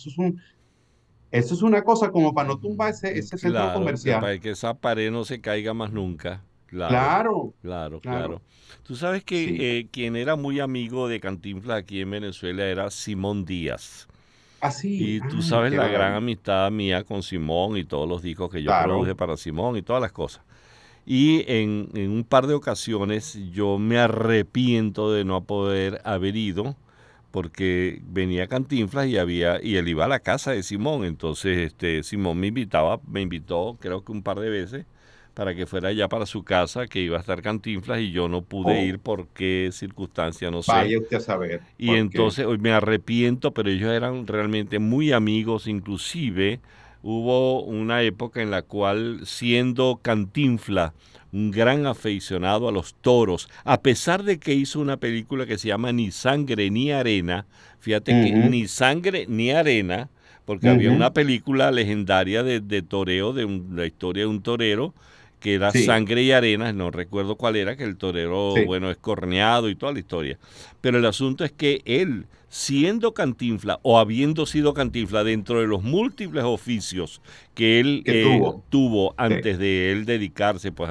[SPEAKER 3] eso es una cosa como para no tumbar ese centro
[SPEAKER 2] claro,
[SPEAKER 3] comercial.
[SPEAKER 2] para que esa pared no se caiga más nunca. Claro,
[SPEAKER 3] Claro,
[SPEAKER 2] claro, claro.
[SPEAKER 3] claro,
[SPEAKER 2] Tú sabes que
[SPEAKER 3] sí.
[SPEAKER 2] quien era muy amigo de Cantinflas aquí en Venezuela era Simón Díaz.
[SPEAKER 3] Así,
[SPEAKER 2] Y tú
[SPEAKER 3] ay,
[SPEAKER 2] sabes
[SPEAKER 3] qué
[SPEAKER 2] la gran
[SPEAKER 3] maravilla.
[SPEAKER 2] amistad mía con Simón y todos los discos que yo produje
[SPEAKER 3] Claro.
[SPEAKER 2] para Simón y todas las cosas. Y en un par de ocasiones yo me arrepiento de no poder haber ido porque venía Cantinflas y él iba a la casa de Simón. Entonces Simón me invitó creo que un par de veces para que fuera allá para su casa, que iba a estar Cantinflas y yo no pude ir
[SPEAKER 3] Oh,
[SPEAKER 2] por qué circunstancia, no sé.
[SPEAKER 3] vaya usted a saber
[SPEAKER 2] Y
[SPEAKER 3] por qué.
[SPEAKER 2] entonces hoy me arrepiento, pero ellos eran realmente muy amigos, inclusive hubo una época en la cual, siendo Cantinflas un gran aficionado a los toros, a pesar de que hizo una película que se llama Ni sangre ni arena, fíjate que
[SPEAKER 3] Ujú,
[SPEAKER 2] ni sangre ni arena, porque había
[SPEAKER 3] ujú,
[SPEAKER 2] una película legendaria de toreo, la historia de un torero, que era
[SPEAKER 3] sí,
[SPEAKER 2] Sangre y Arena, no recuerdo cuál era, que el torero,
[SPEAKER 3] sí.
[SPEAKER 2] bueno, es corneado y toda la historia. Pero el asunto es que él, siendo Cantinflas o habiendo sido Cantinflas dentro de los múltiples oficios que él
[SPEAKER 3] Que tuvo.
[SPEAKER 2] tuvo
[SPEAKER 3] Sí.
[SPEAKER 2] antes de él dedicarse pues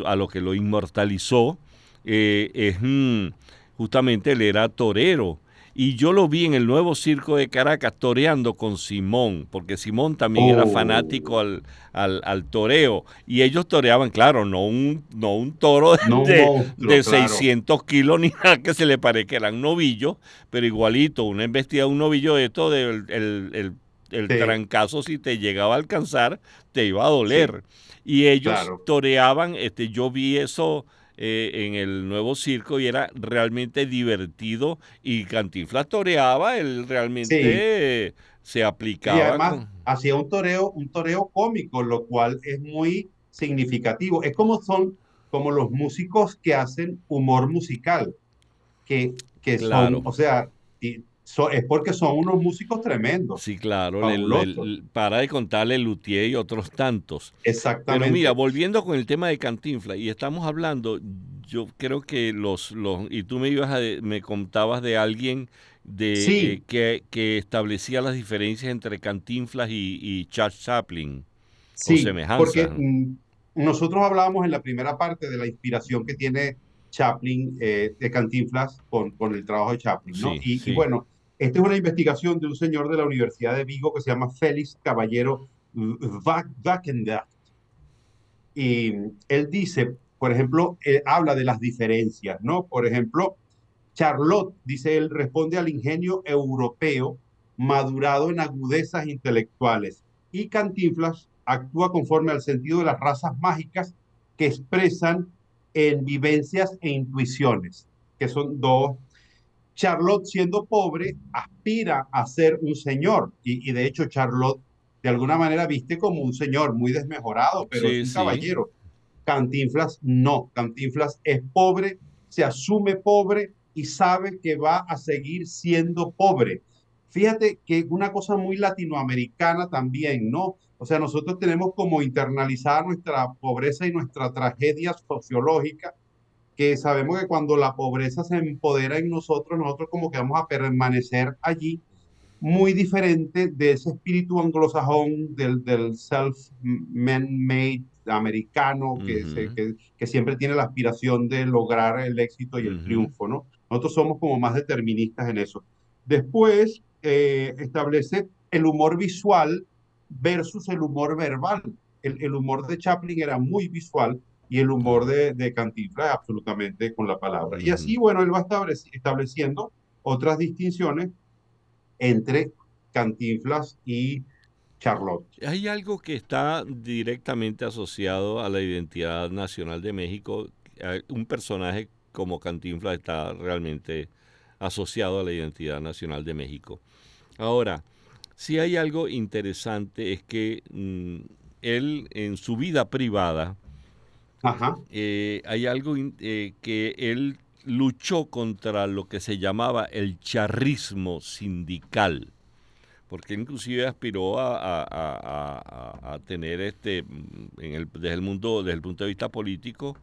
[SPEAKER 2] a lo que lo inmortalizó, justamente él era torero. Y yo lo vi en el nuevo circo de Caracas toreando con Simón, porque Simón también era fanático
[SPEAKER 3] Oh,
[SPEAKER 2] al toreo. Y ellos toreaban, claro, no un toro
[SPEAKER 3] no un
[SPEAKER 2] de
[SPEAKER 3] monstruo, claro.
[SPEAKER 2] 600 kilos ni nada que se le parezca, eran novillos, pero igualito, una embestida de un novillo de esto, el
[SPEAKER 3] Sí,
[SPEAKER 2] trancazo, si te llegaba a alcanzar, te iba a
[SPEAKER 3] sí,
[SPEAKER 2] doler. Y ellos
[SPEAKER 3] claro.
[SPEAKER 2] toreaban, yo vi eso en el nuevo circo y era realmente divertido y Cantinflas toreaba, él
[SPEAKER 3] Sí,
[SPEAKER 2] realmente se
[SPEAKER 3] y
[SPEAKER 2] aplicaba
[SPEAKER 3] además
[SPEAKER 2] con...
[SPEAKER 3] hacía un toreo cómico, lo cual es muy significativo. Es como los músicos que hacen humor musical, que son,
[SPEAKER 2] Claro,
[SPEAKER 3] o sea, es porque son unos músicos tremendos,
[SPEAKER 2] sí, claro,
[SPEAKER 3] fabulosos.
[SPEAKER 2] para de contarle Luthier y otros tantos. Pero mira,
[SPEAKER 3] Exactamente.
[SPEAKER 2] volviendo con el tema de Cantinflas, y estamos hablando, yo creo que y tú me contabas de alguien
[SPEAKER 3] Sí,
[SPEAKER 2] que establecía las diferencias entre Cantinflas y Charles Chaplin, o
[SPEAKER 3] sí, porque
[SPEAKER 2] semejanzas.
[SPEAKER 3] nosotros hablábamos en la primera parte de la inspiración que tiene Chaplin, de Cantinflas, con el trabajo de Chaplin, ¿no?
[SPEAKER 2] Sí,
[SPEAKER 3] Y
[SPEAKER 2] sí.
[SPEAKER 3] bueno, esta es una investigación de un señor de la Universidad de Vigo que se llama Félix Caballero Valkendaft. Y él dice, por ejemplo, habla de las diferencias, ¿no? Por ejemplo, Charlotte, dice él, responde al ingenio europeo madurado en agudezas intelectuales. Y Cantinflas actúa conforme al sentido de las razas mágicas que expresan en vivencias e intuiciones, que son dos. Charlotte, siendo pobre, aspira a ser un señor. Y de hecho, Charlotte, de alguna manera, viste como un señor muy desmejorado, pero es
[SPEAKER 2] Sí,
[SPEAKER 3] un
[SPEAKER 2] sí.
[SPEAKER 3] caballero. Cantinflas no, Cantinflas es pobre, se asume pobre y sabe que va a seguir siendo pobre. Fíjate que una cosa muy latinoamericana también, ¿no? O sea, nosotros tenemos como internalizada nuestra pobreza y nuestra tragedia sociológica, que sabemos que cuando la pobreza se empodera en nosotros como que vamos a permanecer allí, muy diferente de ese espíritu anglosajón del self-man-made americano
[SPEAKER 2] Ujú,
[SPEAKER 3] que siempre tiene la aspiración de lograr el éxito y el
[SPEAKER 2] ujú,
[SPEAKER 3] triunfo, ¿no? Nosotros somos como más deterministas en eso. Después establece el humor visual versus el humor verbal. El humor de Chaplin era muy visual y el humor
[SPEAKER 2] claro.
[SPEAKER 3] de Cantinflas absolutamente con la palabra. Y
[SPEAKER 2] Ujú,
[SPEAKER 3] así, bueno, él va estableciendo otras distinciones entre Cantinflas y Charlotte.
[SPEAKER 2] Hay algo que está directamente asociado a la identidad nacional de México. Un personaje como Cantinflas está realmente asociado a la identidad nacional de México. Ahora, si hay algo interesante es que él en su vida privada,
[SPEAKER 3] Ajá.
[SPEAKER 2] hay algo que él luchó contra lo que se llamaba el charrismo sindical, porque inclusive aspiró a tener desde el punto de vista político,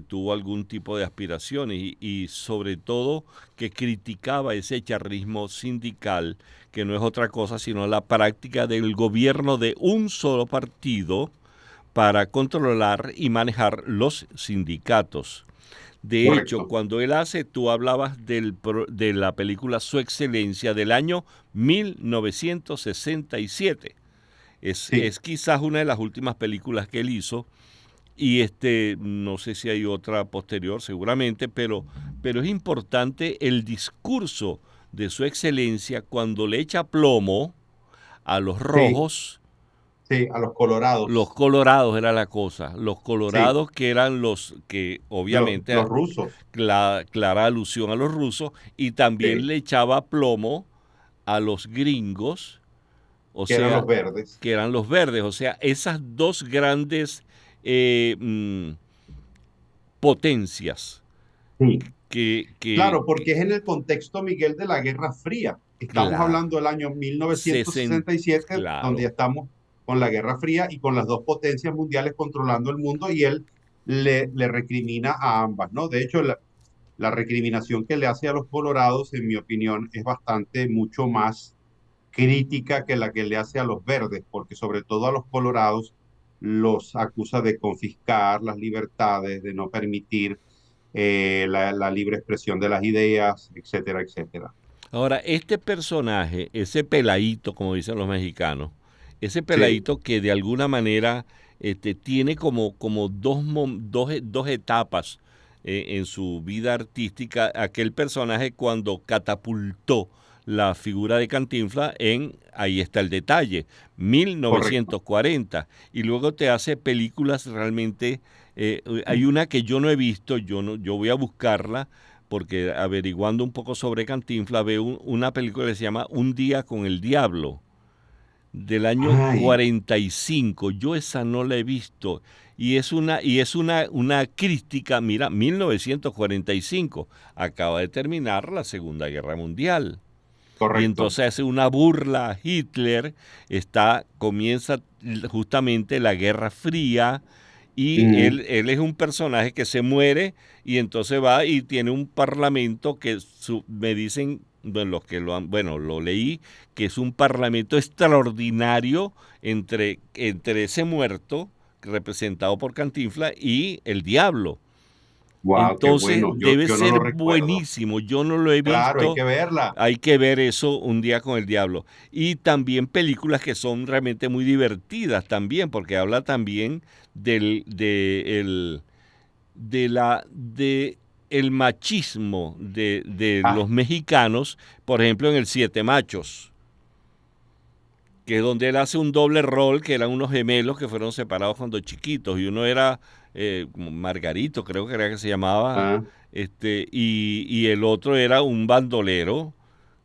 [SPEAKER 2] tuvo algún tipo de aspiraciones y sobre todo que criticaba ese charrismo sindical, que no es otra cosa sino la práctica del gobierno de un solo partido para controlar y manejar los sindicatos. De
[SPEAKER 3] Correcto.
[SPEAKER 2] hecho, cuando él tú hablabas de la película Su Excelencia del año 1967.
[SPEAKER 3] Sí.
[SPEAKER 2] Es quizás una de las últimas películas que él hizo y no sé si hay otra posterior seguramente, pero es importante el discurso de Su Excelencia cuando le echa plomo a los rojos.
[SPEAKER 3] Sí, a los colorados.
[SPEAKER 2] Los colorados era la cosa. Los colorados, sí, que eran los que obviamente
[SPEAKER 3] los rusos.
[SPEAKER 2] Clara alusión a los rusos, y también
[SPEAKER 3] Sí.
[SPEAKER 2] le echaba plomo a los gringos,
[SPEAKER 3] Que eran los verdes.
[SPEAKER 2] Que eran los verdes. O sea, esas dos grandes potencias.
[SPEAKER 3] Sí.
[SPEAKER 2] Que
[SPEAKER 3] claro, porque es en el contexto, Miguel, de la Guerra Fría. Estamos hablando del año 1967,
[SPEAKER 2] claro,
[SPEAKER 3] donde ya estamos con la Guerra Fría y con las dos potencias mundiales controlando el mundo, y él le recrimina a ambas, ¿no? De hecho, la recriminación que le hace a los colorados, en mi opinión, es mucho más crítica que la que le hace a los verdes, porque sobre todo a los colorados los acusa de confiscar las libertades, de no permitir la libre expresión de las ideas, etcétera, etcétera.
[SPEAKER 2] Ahora, este personaje, ese peladito, como dicen los mexicanos, ese peladito, sí, que de alguna manera tiene como dos etapas en su vida artística, aquel personaje cuando catapultó la figura de Cantinflas ahí está el detalle, 1940. Correcto. Y luego te hace películas realmente, hay una que yo no he visto, yo voy a buscarla, porque averiguando un poco sobre Cantinflas veo una película que se llama Un día con el diablo, del año 45. Yo esa no la he visto. Y es una crítica, mira, 1945, acaba de terminar la Segunda Guerra Mundial.
[SPEAKER 3] Correcto.
[SPEAKER 2] Y entonces hace una burla a Hitler, comienza justamente la Guerra Fría, y él es un personaje que se muere y entonces va y tiene un parlamento que me dicen, bueno, los que lo leí, que es un parlamento extraordinario entre ese muerto representado por Cantinflas y el diablo.
[SPEAKER 3] Wow,
[SPEAKER 2] entonces,
[SPEAKER 3] qué bueno.
[SPEAKER 2] Debe
[SPEAKER 3] yo
[SPEAKER 2] ser
[SPEAKER 3] no lo
[SPEAKER 2] buenísimo. Yo no lo he visto.
[SPEAKER 3] Claro, hay que verla.
[SPEAKER 2] Hay que ver eso, Un día con el diablo. Y también películas que son realmente muy divertidas también, porque habla también del machismo de los mexicanos, por ejemplo, en El Siete Machos, que es donde él hace un doble rol, que eran unos gemelos que fueron separados cuando chiquitos, y uno era Margarito, creo que era que se llamaba, y el otro era un bandolero,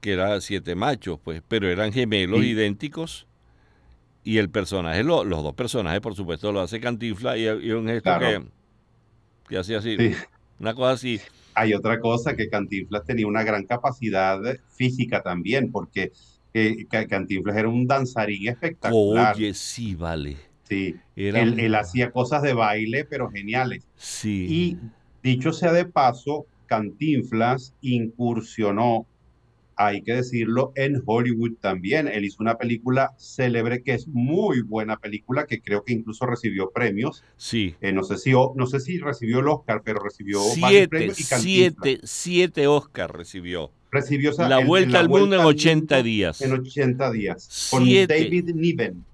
[SPEAKER 2] que era Siete Machos, pues, pero eran gemelos idénticos, y el personaje, los dos personajes, por supuesto, lo hace Cantinflas, y un gesto que hacía así, una cosa así.
[SPEAKER 3] Hay otra cosa, que Cantinflas tenía una gran capacidad física también, porque Cantinflas era un danzarín espectacular.
[SPEAKER 2] Oye, sí, vale.
[SPEAKER 3] Sí, él hacía cosas de baile, pero geniales.
[SPEAKER 2] Sí.
[SPEAKER 3] Y dicho sea de paso, Cantinflas incursionó, hay que decirlo, en Hollywood también. Él hizo una película célebre, que es muy buena película, que creo que incluso recibió premios.
[SPEAKER 2] Sí.
[SPEAKER 3] No sé si recibió el Oscar, pero recibió varios premios. Y
[SPEAKER 2] siete Oscar recibió.
[SPEAKER 3] Recibió
[SPEAKER 2] La Vuelta al Mundo en 80 días.
[SPEAKER 3] En 80 días. Con David Niven.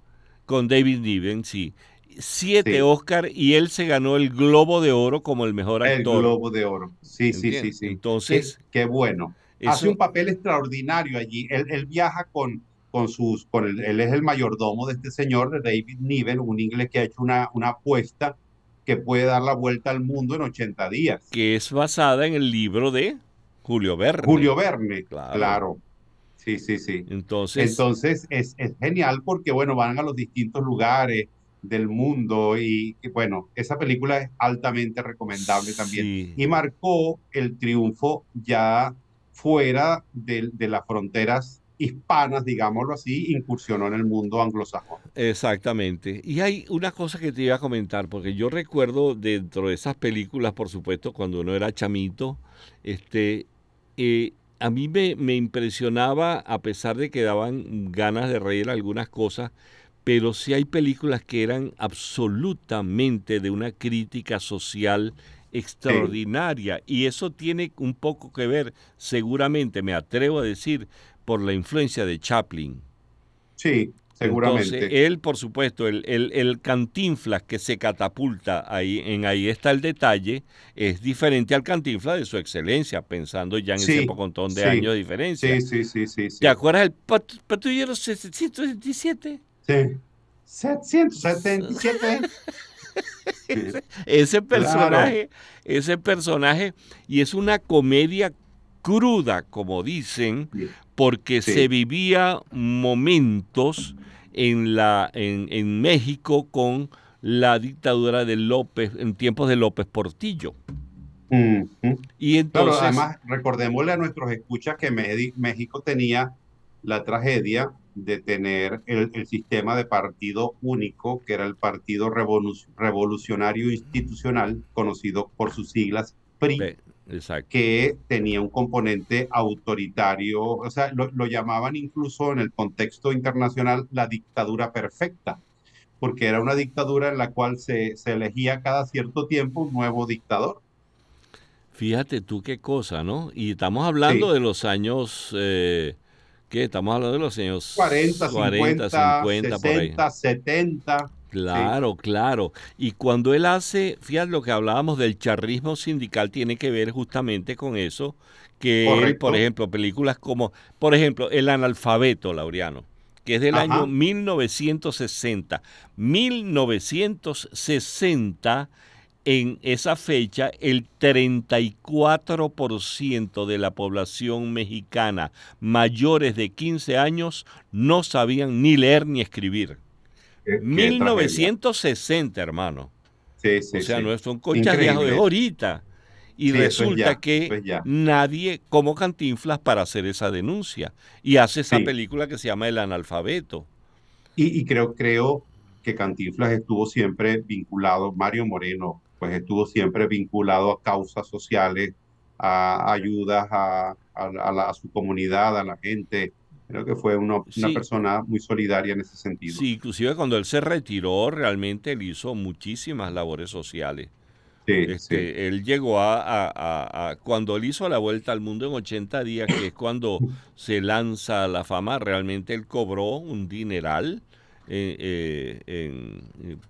[SPEAKER 2] Con David Niven, sí. 7 Oscar, y él se ganó el Globo de Oro como el mejor actor.
[SPEAKER 3] El Globo de Oro. Sí.
[SPEAKER 2] Entonces,
[SPEAKER 3] qué bueno. Hace un papel extraordinario allí. Él viaja con él es el mayordomo de este señor, de David Niven, un inglés que ha hecho una apuesta que puede dar la vuelta al mundo en 80 días.
[SPEAKER 2] Que es basada en el libro de Julio Verne.
[SPEAKER 3] Julio Verne,
[SPEAKER 2] Claro.
[SPEAKER 3] claro. Sí, sí, sí.
[SPEAKER 2] Entonces,
[SPEAKER 3] Entonces es genial porque, bueno, van a los distintos lugares del mundo y, bueno, esa película es altamente recomendable también.
[SPEAKER 2] sí,
[SPEAKER 3] Y marcó el triunfo ya fuera de las fronteras hispanas, digámoslo así, incursionó en el mundo anglosajón.
[SPEAKER 2] exactamente. Y hay una cosa que te iba a comentar, porque yo recuerdo dentro de esas películas, por supuesto, cuando uno era chamito, este, a mí me impresionaba, a pesar de que daban ganas de reír algunas cosas, pero sí hay películas que eran absolutamente de una crítica social
[SPEAKER 3] Sí,
[SPEAKER 2] extraordinaria. Y eso tiene un poco que ver, seguramente, me atrevo a decir, por la influencia de Chaplin.
[SPEAKER 3] sí,
[SPEAKER 2] Entonces,
[SPEAKER 3] seguramente.
[SPEAKER 2] él, por supuesto, el Cantinflas que se catapulta ahí, en ahí está el detalle, es diferente al Cantinflas de su excelencia, pensando ya en ese
[SPEAKER 3] Sí,
[SPEAKER 2] pocontón de años
[SPEAKER 3] sí,
[SPEAKER 2] de diferencia.
[SPEAKER 3] sí, sí, sí, sí,
[SPEAKER 2] ¿Te
[SPEAKER 3] sí.
[SPEAKER 2] acuerdas del patrullero 777?
[SPEAKER 3] Sí. 777. Sí,
[SPEAKER 2] Ese
[SPEAKER 3] claro.
[SPEAKER 2] personaje, ese personaje, y es una comedia cruda, como dicen,
[SPEAKER 3] Sí,
[SPEAKER 2] porque se
[SPEAKER 3] sí.
[SPEAKER 2] vivía momentos en México con la dictadura de López, en tiempos de López Portillo.
[SPEAKER 3] Ujú.
[SPEAKER 2] Y
[SPEAKER 3] Claro,
[SPEAKER 2] entonces,
[SPEAKER 3] además, recordémosle a nuestros escuchas que México tenía la tragedia de tener el sistema de partido único, que era el Partido Revolucionario Institucional, conocido por sus siglas PRI,
[SPEAKER 2] ve, exacto.
[SPEAKER 3] que tenía un componente autoritario, o sea, lo llamaban incluso en el contexto internacional la dictadura perfecta, porque era una dictadura en la cual se elegía cada cierto tiempo un nuevo dictador.
[SPEAKER 2] Fíjate tú qué cosa, ¿no? Y estamos hablando
[SPEAKER 3] Sí,
[SPEAKER 2] de los años, ¿qué? Estamos hablando de los años
[SPEAKER 3] 40,
[SPEAKER 2] 40,
[SPEAKER 3] 50,
[SPEAKER 2] 50, por ahí.
[SPEAKER 3] 60, 70. Sí,
[SPEAKER 2] Claro, claro. Y cuando él hace, fíjate lo que hablábamos del charrismo sindical, tiene que ver justamente con eso, que él, por
[SPEAKER 3] correcto.
[SPEAKER 2] ejemplo, películas como, por ejemplo, El analfabeto, Laureano, que es del año
[SPEAKER 3] Ajá.
[SPEAKER 2] 1960. 1960, en esa fecha, el 34% de la población mexicana mayores de 15 años no sabían ni leer ni escribir.
[SPEAKER 3] Qué tragedia.
[SPEAKER 2] 1960, hermano.
[SPEAKER 3] Sí,
[SPEAKER 2] O
[SPEAKER 3] sí,
[SPEAKER 2] sea,
[SPEAKER 3] sí.
[SPEAKER 2] no son conchas de ajo, es
[SPEAKER 3] Increíble.
[SPEAKER 2] ahorita. Y
[SPEAKER 3] Sí, eso es
[SPEAKER 2] resulta
[SPEAKER 3] ya, eso
[SPEAKER 2] que
[SPEAKER 3] es ya.
[SPEAKER 2] nadie como Cantinflas para hacer esa denuncia. Y hace esa
[SPEAKER 3] Sí.
[SPEAKER 2] película que se llama El analfabeto.
[SPEAKER 3] Y creo que Cantinflas estuvo siempre vinculado, Mario Moreno, pues estuvo siempre vinculado a causas sociales, a ayudas a su comunidad, a la gente. Creo que fue una
[SPEAKER 2] Sí,
[SPEAKER 3] persona muy solidaria en ese sentido.
[SPEAKER 2] sí, inclusive cuando él se retiró, realmente él hizo muchísimas labores sociales.
[SPEAKER 3] Sí, sí.
[SPEAKER 2] Él llegó cuando él hizo la vuelta al mundo en 80 días, que es cuando se lanza a la fama, realmente él cobró un dineral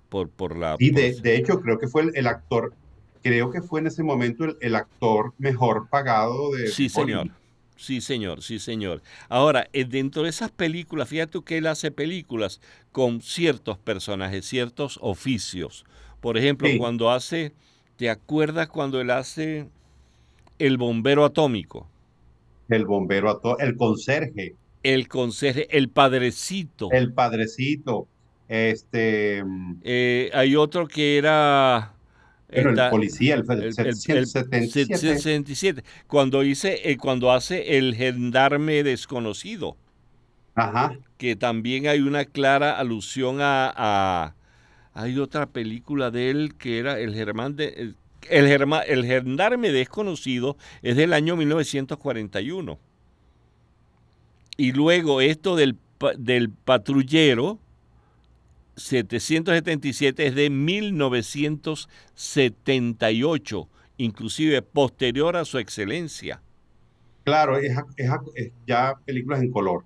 [SPEAKER 2] por la...
[SPEAKER 3] Y de hecho, creo que fue el actor, creo que fue en ese momento el actor mejor pagado de
[SPEAKER 2] Sí, señor.
[SPEAKER 3] Hollywood.
[SPEAKER 2] Sí, señor, sí, señor. Ahora, dentro de esas películas, fíjate tú que él hace películas con ciertos personajes, ciertos oficios. Por ejemplo,
[SPEAKER 3] Sí,
[SPEAKER 2] cuando hace, ¿te acuerdas cuando él hace El bombero atómico?
[SPEAKER 3] el bombero, el conserje,
[SPEAKER 2] El conserje, el padrecito.
[SPEAKER 3] el padrecito, este,
[SPEAKER 2] Hay otro que era
[SPEAKER 3] bueno, el
[SPEAKER 2] esta,
[SPEAKER 3] policía, el
[SPEAKER 2] el
[SPEAKER 3] 777.
[SPEAKER 2] 67, cuando hace el gendarme desconocido,
[SPEAKER 3] Ajá,
[SPEAKER 2] que también hay una clara alusión hay otra película de él que era el gendarme desconocido, es del año 1941. Y luego esto del patrullero 777 es de 1978, inclusive posterior a su excelencia.
[SPEAKER 3] claro, es ya películas en color.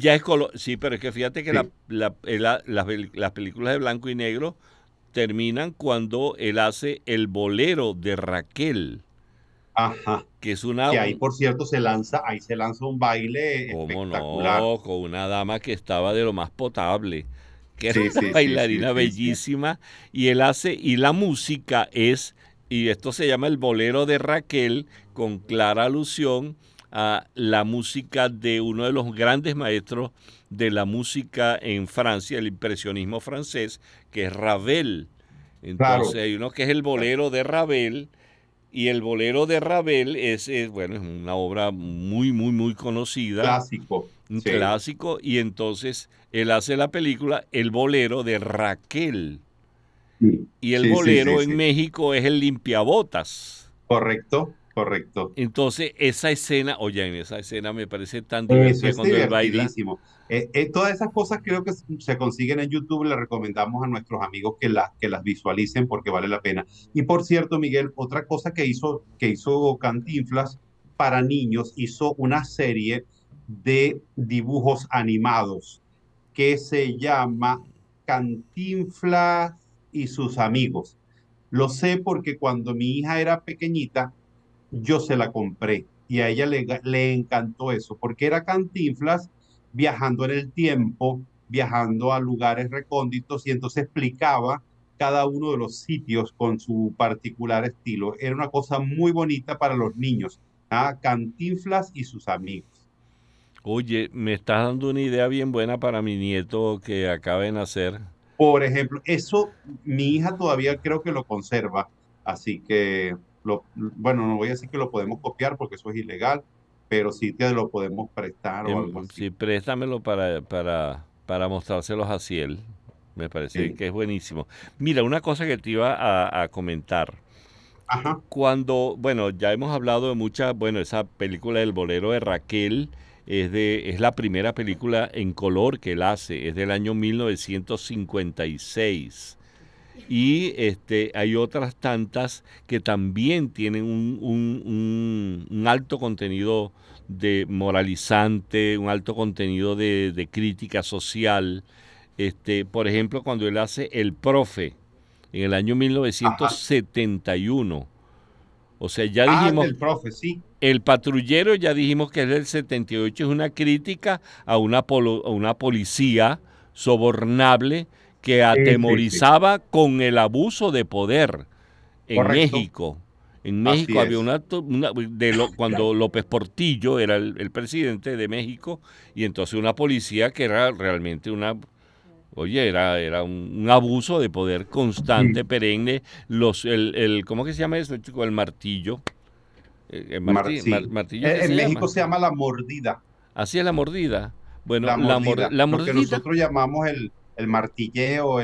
[SPEAKER 2] Ya es color, sí, pero es que fíjate que
[SPEAKER 3] Sí,
[SPEAKER 2] las películas de blanco y negro terminan cuando él hace El bolero de Raquel.
[SPEAKER 3] Ajá.
[SPEAKER 2] que es
[SPEAKER 3] Que ahí, por cierto, ahí se lanza un baile
[SPEAKER 2] cómo
[SPEAKER 3] espectacular.
[SPEAKER 2] no, con una dama que estaba de lo más potable, que era
[SPEAKER 3] Sí,
[SPEAKER 2] una
[SPEAKER 3] sí, sí, sí,
[SPEAKER 2] bailarina
[SPEAKER 3] sí, sí.
[SPEAKER 2] bellísima, y él hace, y la música es, y esto se llama el bolero de Raquel, con clara alusión a la música de uno de los grandes maestros de la música en Francia, el impresionismo francés, que es Ravel. Entonces
[SPEAKER 3] Claro,
[SPEAKER 2] hay uno que es el bolero de Ravel, y el bolero de Ravel bueno, es una obra muy, muy, muy conocida,
[SPEAKER 3] clásico.
[SPEAKER 2] un
[SPEAKER 3] Sí,
[SPEAKER 2] clásico, y entonces él hace la película El bolero de Raquel.
[SPEAKER 3] sí,
[SPEAKER 2] Y el
[SPEAKER 3] sí, sí, sí,
[SPEAKER 2] bolero en
[SPEAKER 3] sí.
[SPEAKER 2] México es el limpiabotas.
[SPEAKER 3] Correcto, correcto.
[SPEAKER 2] Entonces, esa escena, oye, en esa escena me parece tan
[SPEAKER 3] Eso
[SPEAKER 2] divertida
[SPEAKER 3] es
[SPEAKER 2] cuando él baila.
[SPEAKER 3] divertidísimo. Todas esas cosas creo que se consiguen en YouTube. Le recomendamos a nuestros amigos que las visualicen porque vale la pena. Y por cierto, Miguel, otra cosa que hizo Cantinflas para niños, hizo una serie de dibujos animados que se llama Cantinflas y sus amigos. Lo sé porque cuando mi hija era pequeñita, yo se la compré y a ella le encantó eso, porque era Cantinflas viajando en el tiempo, viajando a lugares recónditos y entonces explicaba cada uno de los sitios con su particular estilo. Era una cosa muy bonita para los niños. ¿Ah? Cantinflas y sus amigos.
[SPEAKER 2] Oye, me estás dando una idea bien buena para mi nieto que acaba de nacer.
[SPEAKER 3] Por ejemplo, eso mi hija todavía creo que lo conserva, así que, bueno, no voy a decir que lo podemos copiar porque eso es ilegal, pero sí te lo podemos prestar o algo así.
[SPEAKER 2] Sí, préstamelo para mostrárselos a Ciel. Me parece
[SPEAKER 3] Sí.
[SPEAKER 2] que es buenísimo. Mira, una cosa que te iba a comentar.
[SPEAKER 3] Ajá,
[SPEAKER 2] Cuando, bueno, ya hemos hablado de muchas, bueno, esa película del bolero de Raquel es la primera película en color que él hace, es del año 1956. Y hay otras tantas que también tienen un alto contenido de moralizante, un alto contenido de crítica social. Por ejemplo, cuando él hace El Profe en el año
[SPEAKER 3] ajá.
[SPEAKER 2] 1971. O sea, ya
[SPEAKER 3] Ah,
[SPEAKER 2] dijimos,
[SPEAKER 3] del profe, sí,
[SPEAKER 2] El Patrullero ya dijimos que es del 78, es una crítica a una policía sobornable que
[SPEAKER 3] sí, sí, sí,
[SPEAKER 2] atemorizaba con el abuso de poder en
[SPEAKER 3] correcto,
[SPEAKER 2] México. En
[SPEAKER 3] así
[SPEAKER 2] México había
[SPEAKER 3] es.
[SPEAKER 2] cuando López Portillo era el presidente de México, y entonces una policía que era realmente oye, era un abuso de poder constante,
[SPEAKER 3] Sí,
[SPEAKER 2] perenne. ¿Cómo que se llama eso, chico? El martillo.
[SPEAKER 3] sí.
[SPEAKER 2] Martillo, ¿qué
[SPEAKER 3] En
[SPEAKER 2] se
[SPEAKER 3] México
[SPEAKER 2] llama?
[SPEAKER 3] se llama la mordida,
[SPEAKER 2] Así es la mordida. Bueno,
[SPEAKER 3] la mordida,
[SPEAKER 2] la
[SPEAKER 3] lo que
[SPEAKER 2] mordida,
[SPEAKER 3] nosotros llamamos el martilleo,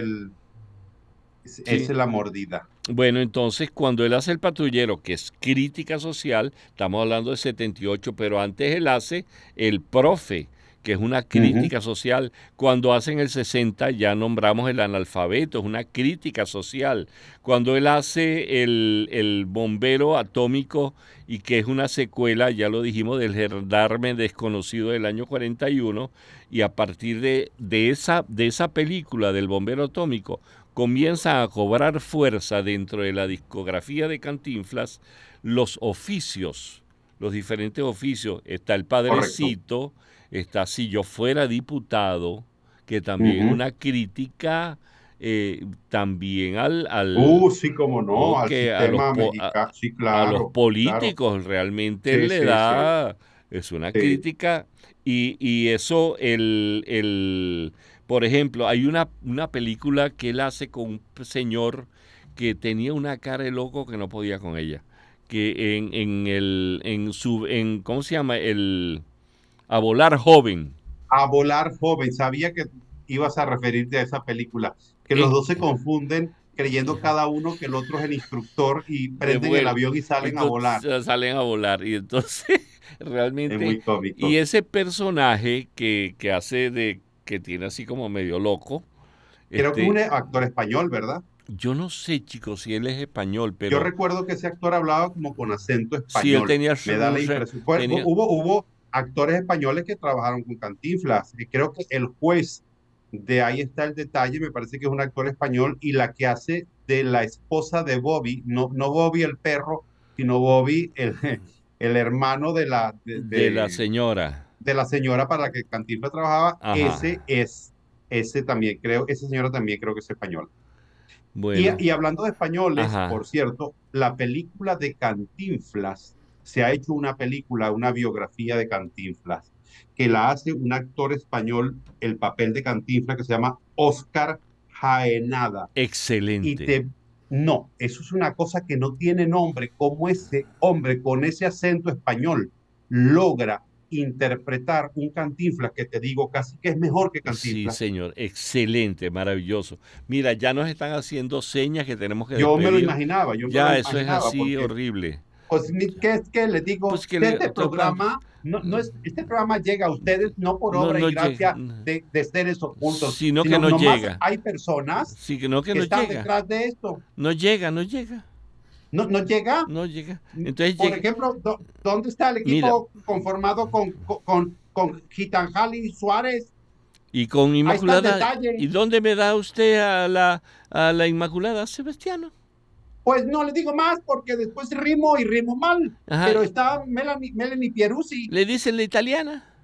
[SPEAKER 3] es
[SPEAKER 2] sí.
[SPEAKER 3] la mordida.
[SPEAKER 2] Bueno, entonces cuando él hace El Patrullero, que es crítica social, estamos hablando de 78, pero antes él hace El Profe, que es una
[SPEAKER 3] Ujú.
[SPEAKER 2] crítica social. Cuando hace en el 60 ya nombramos El Analfabeto, es una crítica social. Cuando él hace el Bombero Atómico, y que es una secuela, ya lo dijimos, del Gendarme Desconocido del año 41, y a partir de esa película del Bombero Atómico, comienzan a cobrar fuerza dentro de la discografía de Cantinflas los oficios, los diferentes oficios. Está El
[SPEAKER 3] Correcto.
[SPEAKER 2] Padrecito, está Si yo fuera diputado, que también es
[SPEAKER 3] Ujú.
[SPEAKER 2] una crítica también al
[SPEAKER 3] Sí, como no,
[SPEAKER 2] o
[SPEAKER 3] al
[SPEAKER 2] que a
[SPEAKER 3] sistema mexicano. Sí,
[SPEAKER 2] a los
[SPEAKER 3] claro, claro.
[SPEAKER 2] políticos realmente
[SPEAKER 3] Sí,
[SPEAKER 2] él le
[SPEAKER 3] sí, sí,
[SPEAKER 2] da, es una
[SPEAKER 3] sí.
[SPEAKER 2] crítica, y eso, por ejemplo, hay una película que él hace con un señor que tenía una cara de loco que no podía con ella, que ¿cómo se llama? A volar joven.
[SPEAKER 3] A volar joven. Sabía que ibas a referirte a esa película, que los
[SPEAKER 2] Es,
[SPEAKER 3] dos se confunden creyendo cada uno que el otro es el instructor y
[SPEAKER 2] de
[SPEAKER 3] prenden el
[SPEAKER 2] vuelo.
[SPEAKER 3] avión y salen a volar.
[SPEAKER 2] Entonces salen a volar. Y entonces,
[SPEAKER 3] Es
[SPEAKER 2] realmente,
[SPEAKER 3] muy
[SPEAKER 2] y
[SPEAKER 3] cómico.
[SPEAKER 2] ese personaje que hace que tiene así como medio loco,
[SPEAKER 3] Creo que es un
[SPEAKER 2] este,
[SPEAKER 3] actor español, ¿verdad?
[SPEAKER 2] yo no sé, chicos, si él es español,
[SPEAKER 3] Yo
[SPEAKER 2] pero
[SPEAKER 3] recuerdo que ese actor hablaba como con acento
[SPEAKER 2] si él
[SPEAKER 3] español.
[SPEAKER 2] tenía,
[SPEAKER 3] Me da la impresión.
[SPEAKER 2] tenía,
[SPEAKER 3] Hubo actores españoles que trabajaron con Cantinflas. Y creo que el juez de Ahí está el detalle, me parece que es un actor español y la que hace de la esposa de Bobby, no, no Bobby el perro, sino Bobby, el hermano de
[SPEAKER 2] De la señora.
[SPEAKER 3] de la señora para la que Cantinflas trabajaba.
[SPEAKER 2] Ajá.
[SPEAKER 3] Ese también creo, esa señora también creo que es española.
[SPEAKER 2] Bueno,
[SPEAKER 3] Y hablando de españoles,
[SPEAKER 2] ajá.
[SPEAKER 3] por cierto, la película de Cantinflas, se ha hecho una película, una biografía de Cantinflas, que la hace un actor español, el papel de Cantinflas, que se llama Oscar Jaenada. Y
[SPEAKER 2] Excelente.
[SPEAKER 3] no, eso es una cosa que no tiene nombre, como ese hombre con ese acento español logra interpretar un Cantinflas que te digo casi que es mejor que
[SPEAKER 2] Sí,
[SPEAKER 3] Cantinflas.
[SPEAKER 2] señor. Excelente, maravilloso. Mira, ya nos están haciendo señas que tenemos que
[SPEAKER 3] Yo me lo
[SPEAKER 2] despedir.
[SPEAKER 3] imaginaba, yo me lo
[SPEAKER 2] Ya, eso es
[SPEAKER 3] imaginaba,
[SPEAKER 2] así
[SPEAKER 3] porque
[SPEAKER 2] horrible.
[SPEAKER 3] pues, ¿qué es que les
[SPEAKER 2] Pues
[SPEAKER 3] digo?
[SPEAKER 2] que
[SPEAKER 3] Este
[SPEAKER 2] otro pan.
[SPEAKER 3] programa, este programa llega a ustedes no por
[SPEAKER 2] No,
[SPEAKER 3] obra
[SPEAKER 2] no
[SPEAKER 3] y
[SPEAKER 2] llega.
[SPEAKER 3] gracia de seres ocultos,
[SPEAKER 2] Sino que
[SPEAKER 3] sino
[SPEAKER 2] no
[SPEAKER 3] nomás
[SPEAKER 2] llega.
[SPEAKER 3] hay personas
[SPEAKER 2] Sí, que no
[SPEAKER 3] que
[SPEAKER 2] no
[SPEAKER 3] están
[SPEAKER 2] llega.
[SPEAKER 3] detrás de esto.
[SPEAKER 2] No llega, no llega.
[SPEAKER 3] No, no llega.
[SPEAKER 2] No llega. Entonces
[SPEAKER 3] Por
[SPEAKER 2] llega.
[SPEAKER 3] ejemplo, ¿dónde está el
[SPEAKER 2] Mira,
[SPEAKER 3] equipo conformado con Gitanjali Suárez?
[SPEAKER 2] y con
[SPEAKER 3] Ahí está el
[SPEAKER 2] Inmaculada. ¿Y
[SPEAKER 3] detalle.
[SPEAKER 2] dónde me da usted a la Inmaculada Sebastiano?
[SPEAKER 3] Pues no le digo más porque después rimo y rimo mal.
[SPEAKER 2] Ajá.
[SPEAKER 3] Pero está Melanie Pierucci.
[SPEAKER 2] Le dicen la italiana.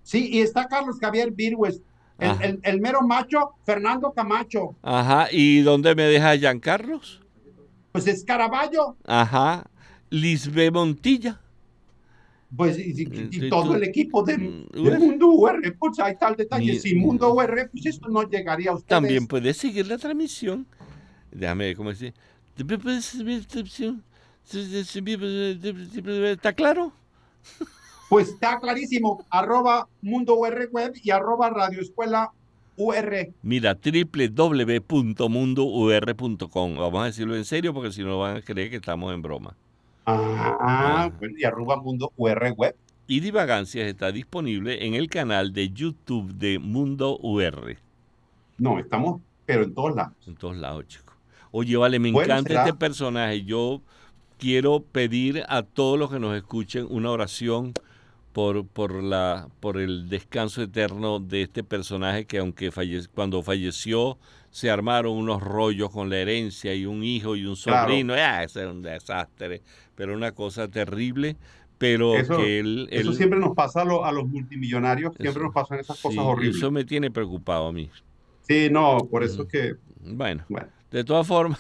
[SPEAKER 3] Sí, y está Carlos Javier Virgües.
[SPEAKER 2] Ajá.
[SPEAKER 3] El mero macho, Fernando Camacho.
[SPEAKER 2] Ajá. ¿Y dónde me deja a Giancarlos?
[SPEAKER 3] Pues es Caraballo.
[SPEAKER 2] Ajá. Lisbeth Montilla.
[SPEAKER 3] Pues y todo el equipo de
[SPEAKER 2] UR.
[SPEAKER 3] Mundo UR, pues ahí está el detalle.
[SPEAKER 2] Mi-
[SPEAKER 3] Sin Mundo UR, pues esto no llegaría a ustedes.
[SPEAKER 2] También puedes seguir la transmisión. Déjame ver cómo decir. ¿Está claro?
[SPEAKER 3] Pues está clarísimo. @Mundo UR Web y @Radio Escuela UR.
[SPEAKER 2] Mira, www.mundour.com. Vamos a decirlo en serio porque si no van a creer que estamos en broma.
[SPEAKER 3] Bueno, y @Mundo UR Web.
[SPEAKER 2] Y Divagancias está disponible en el canal de YouTube de Mundo UR.
[SPEAKER 3] No, estamos, pero en todos lados.
[SPEAKER 2] En todos lados, chicos. Oye, vale, me
[SPEAKER 3] Bueno,
[SPEAKER 2] encanta
[SPEAKER 3] será.
[SPEAKER 2] este personaje. Yo quiero pedir a todos los que nos escuchen una oración por el descanso eterno de este personaje que aunque cuando falleció se armaron unos rollos con la herencia y un hijo y un sobrino. Ese es un desastre, pero una cosa terrible. Pero
[SPEAKER 3] Eso,
[SPEAKER 2] que
[SPEAKER 3] eso siempre nos pasa a los multimillonarios, siempre nos pasan esas cosas horribles.
[SPEAKER 2] Eso me tiene preocupado a mí.
[SPEAKER 3] Sí, no, por eso es que...
[SPEAKER 2] Bueno,
[SPEAKER 3] Bueno,
[SPEAKER 2] de todas formas,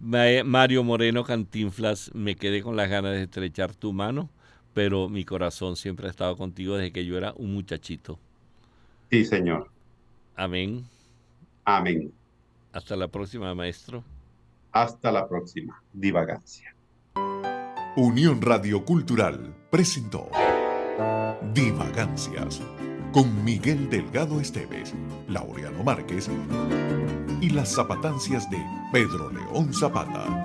[SPEAKER 2] Mario Moreno Cantinflas, me quedé con las ganas de estrechar tu mano, pero mi corazón siempre ha estado contigo desde que yo era un muchachito.
[SPEAKER 3] sí, señor.
[SPEAKER 2] Amén.
[SPEAKER 3] Amén.
[SPEAKER 2] Hasta la próxima, maestro.
[SPEAKER 3] Hasta la próxima. Divagancia.
[SPEAKER 1] Unión Radio Cultural presentó Divagancias con Miguel Delgado Esteves, Laureano Márquez y las zapatancias de Pedro León Zapata.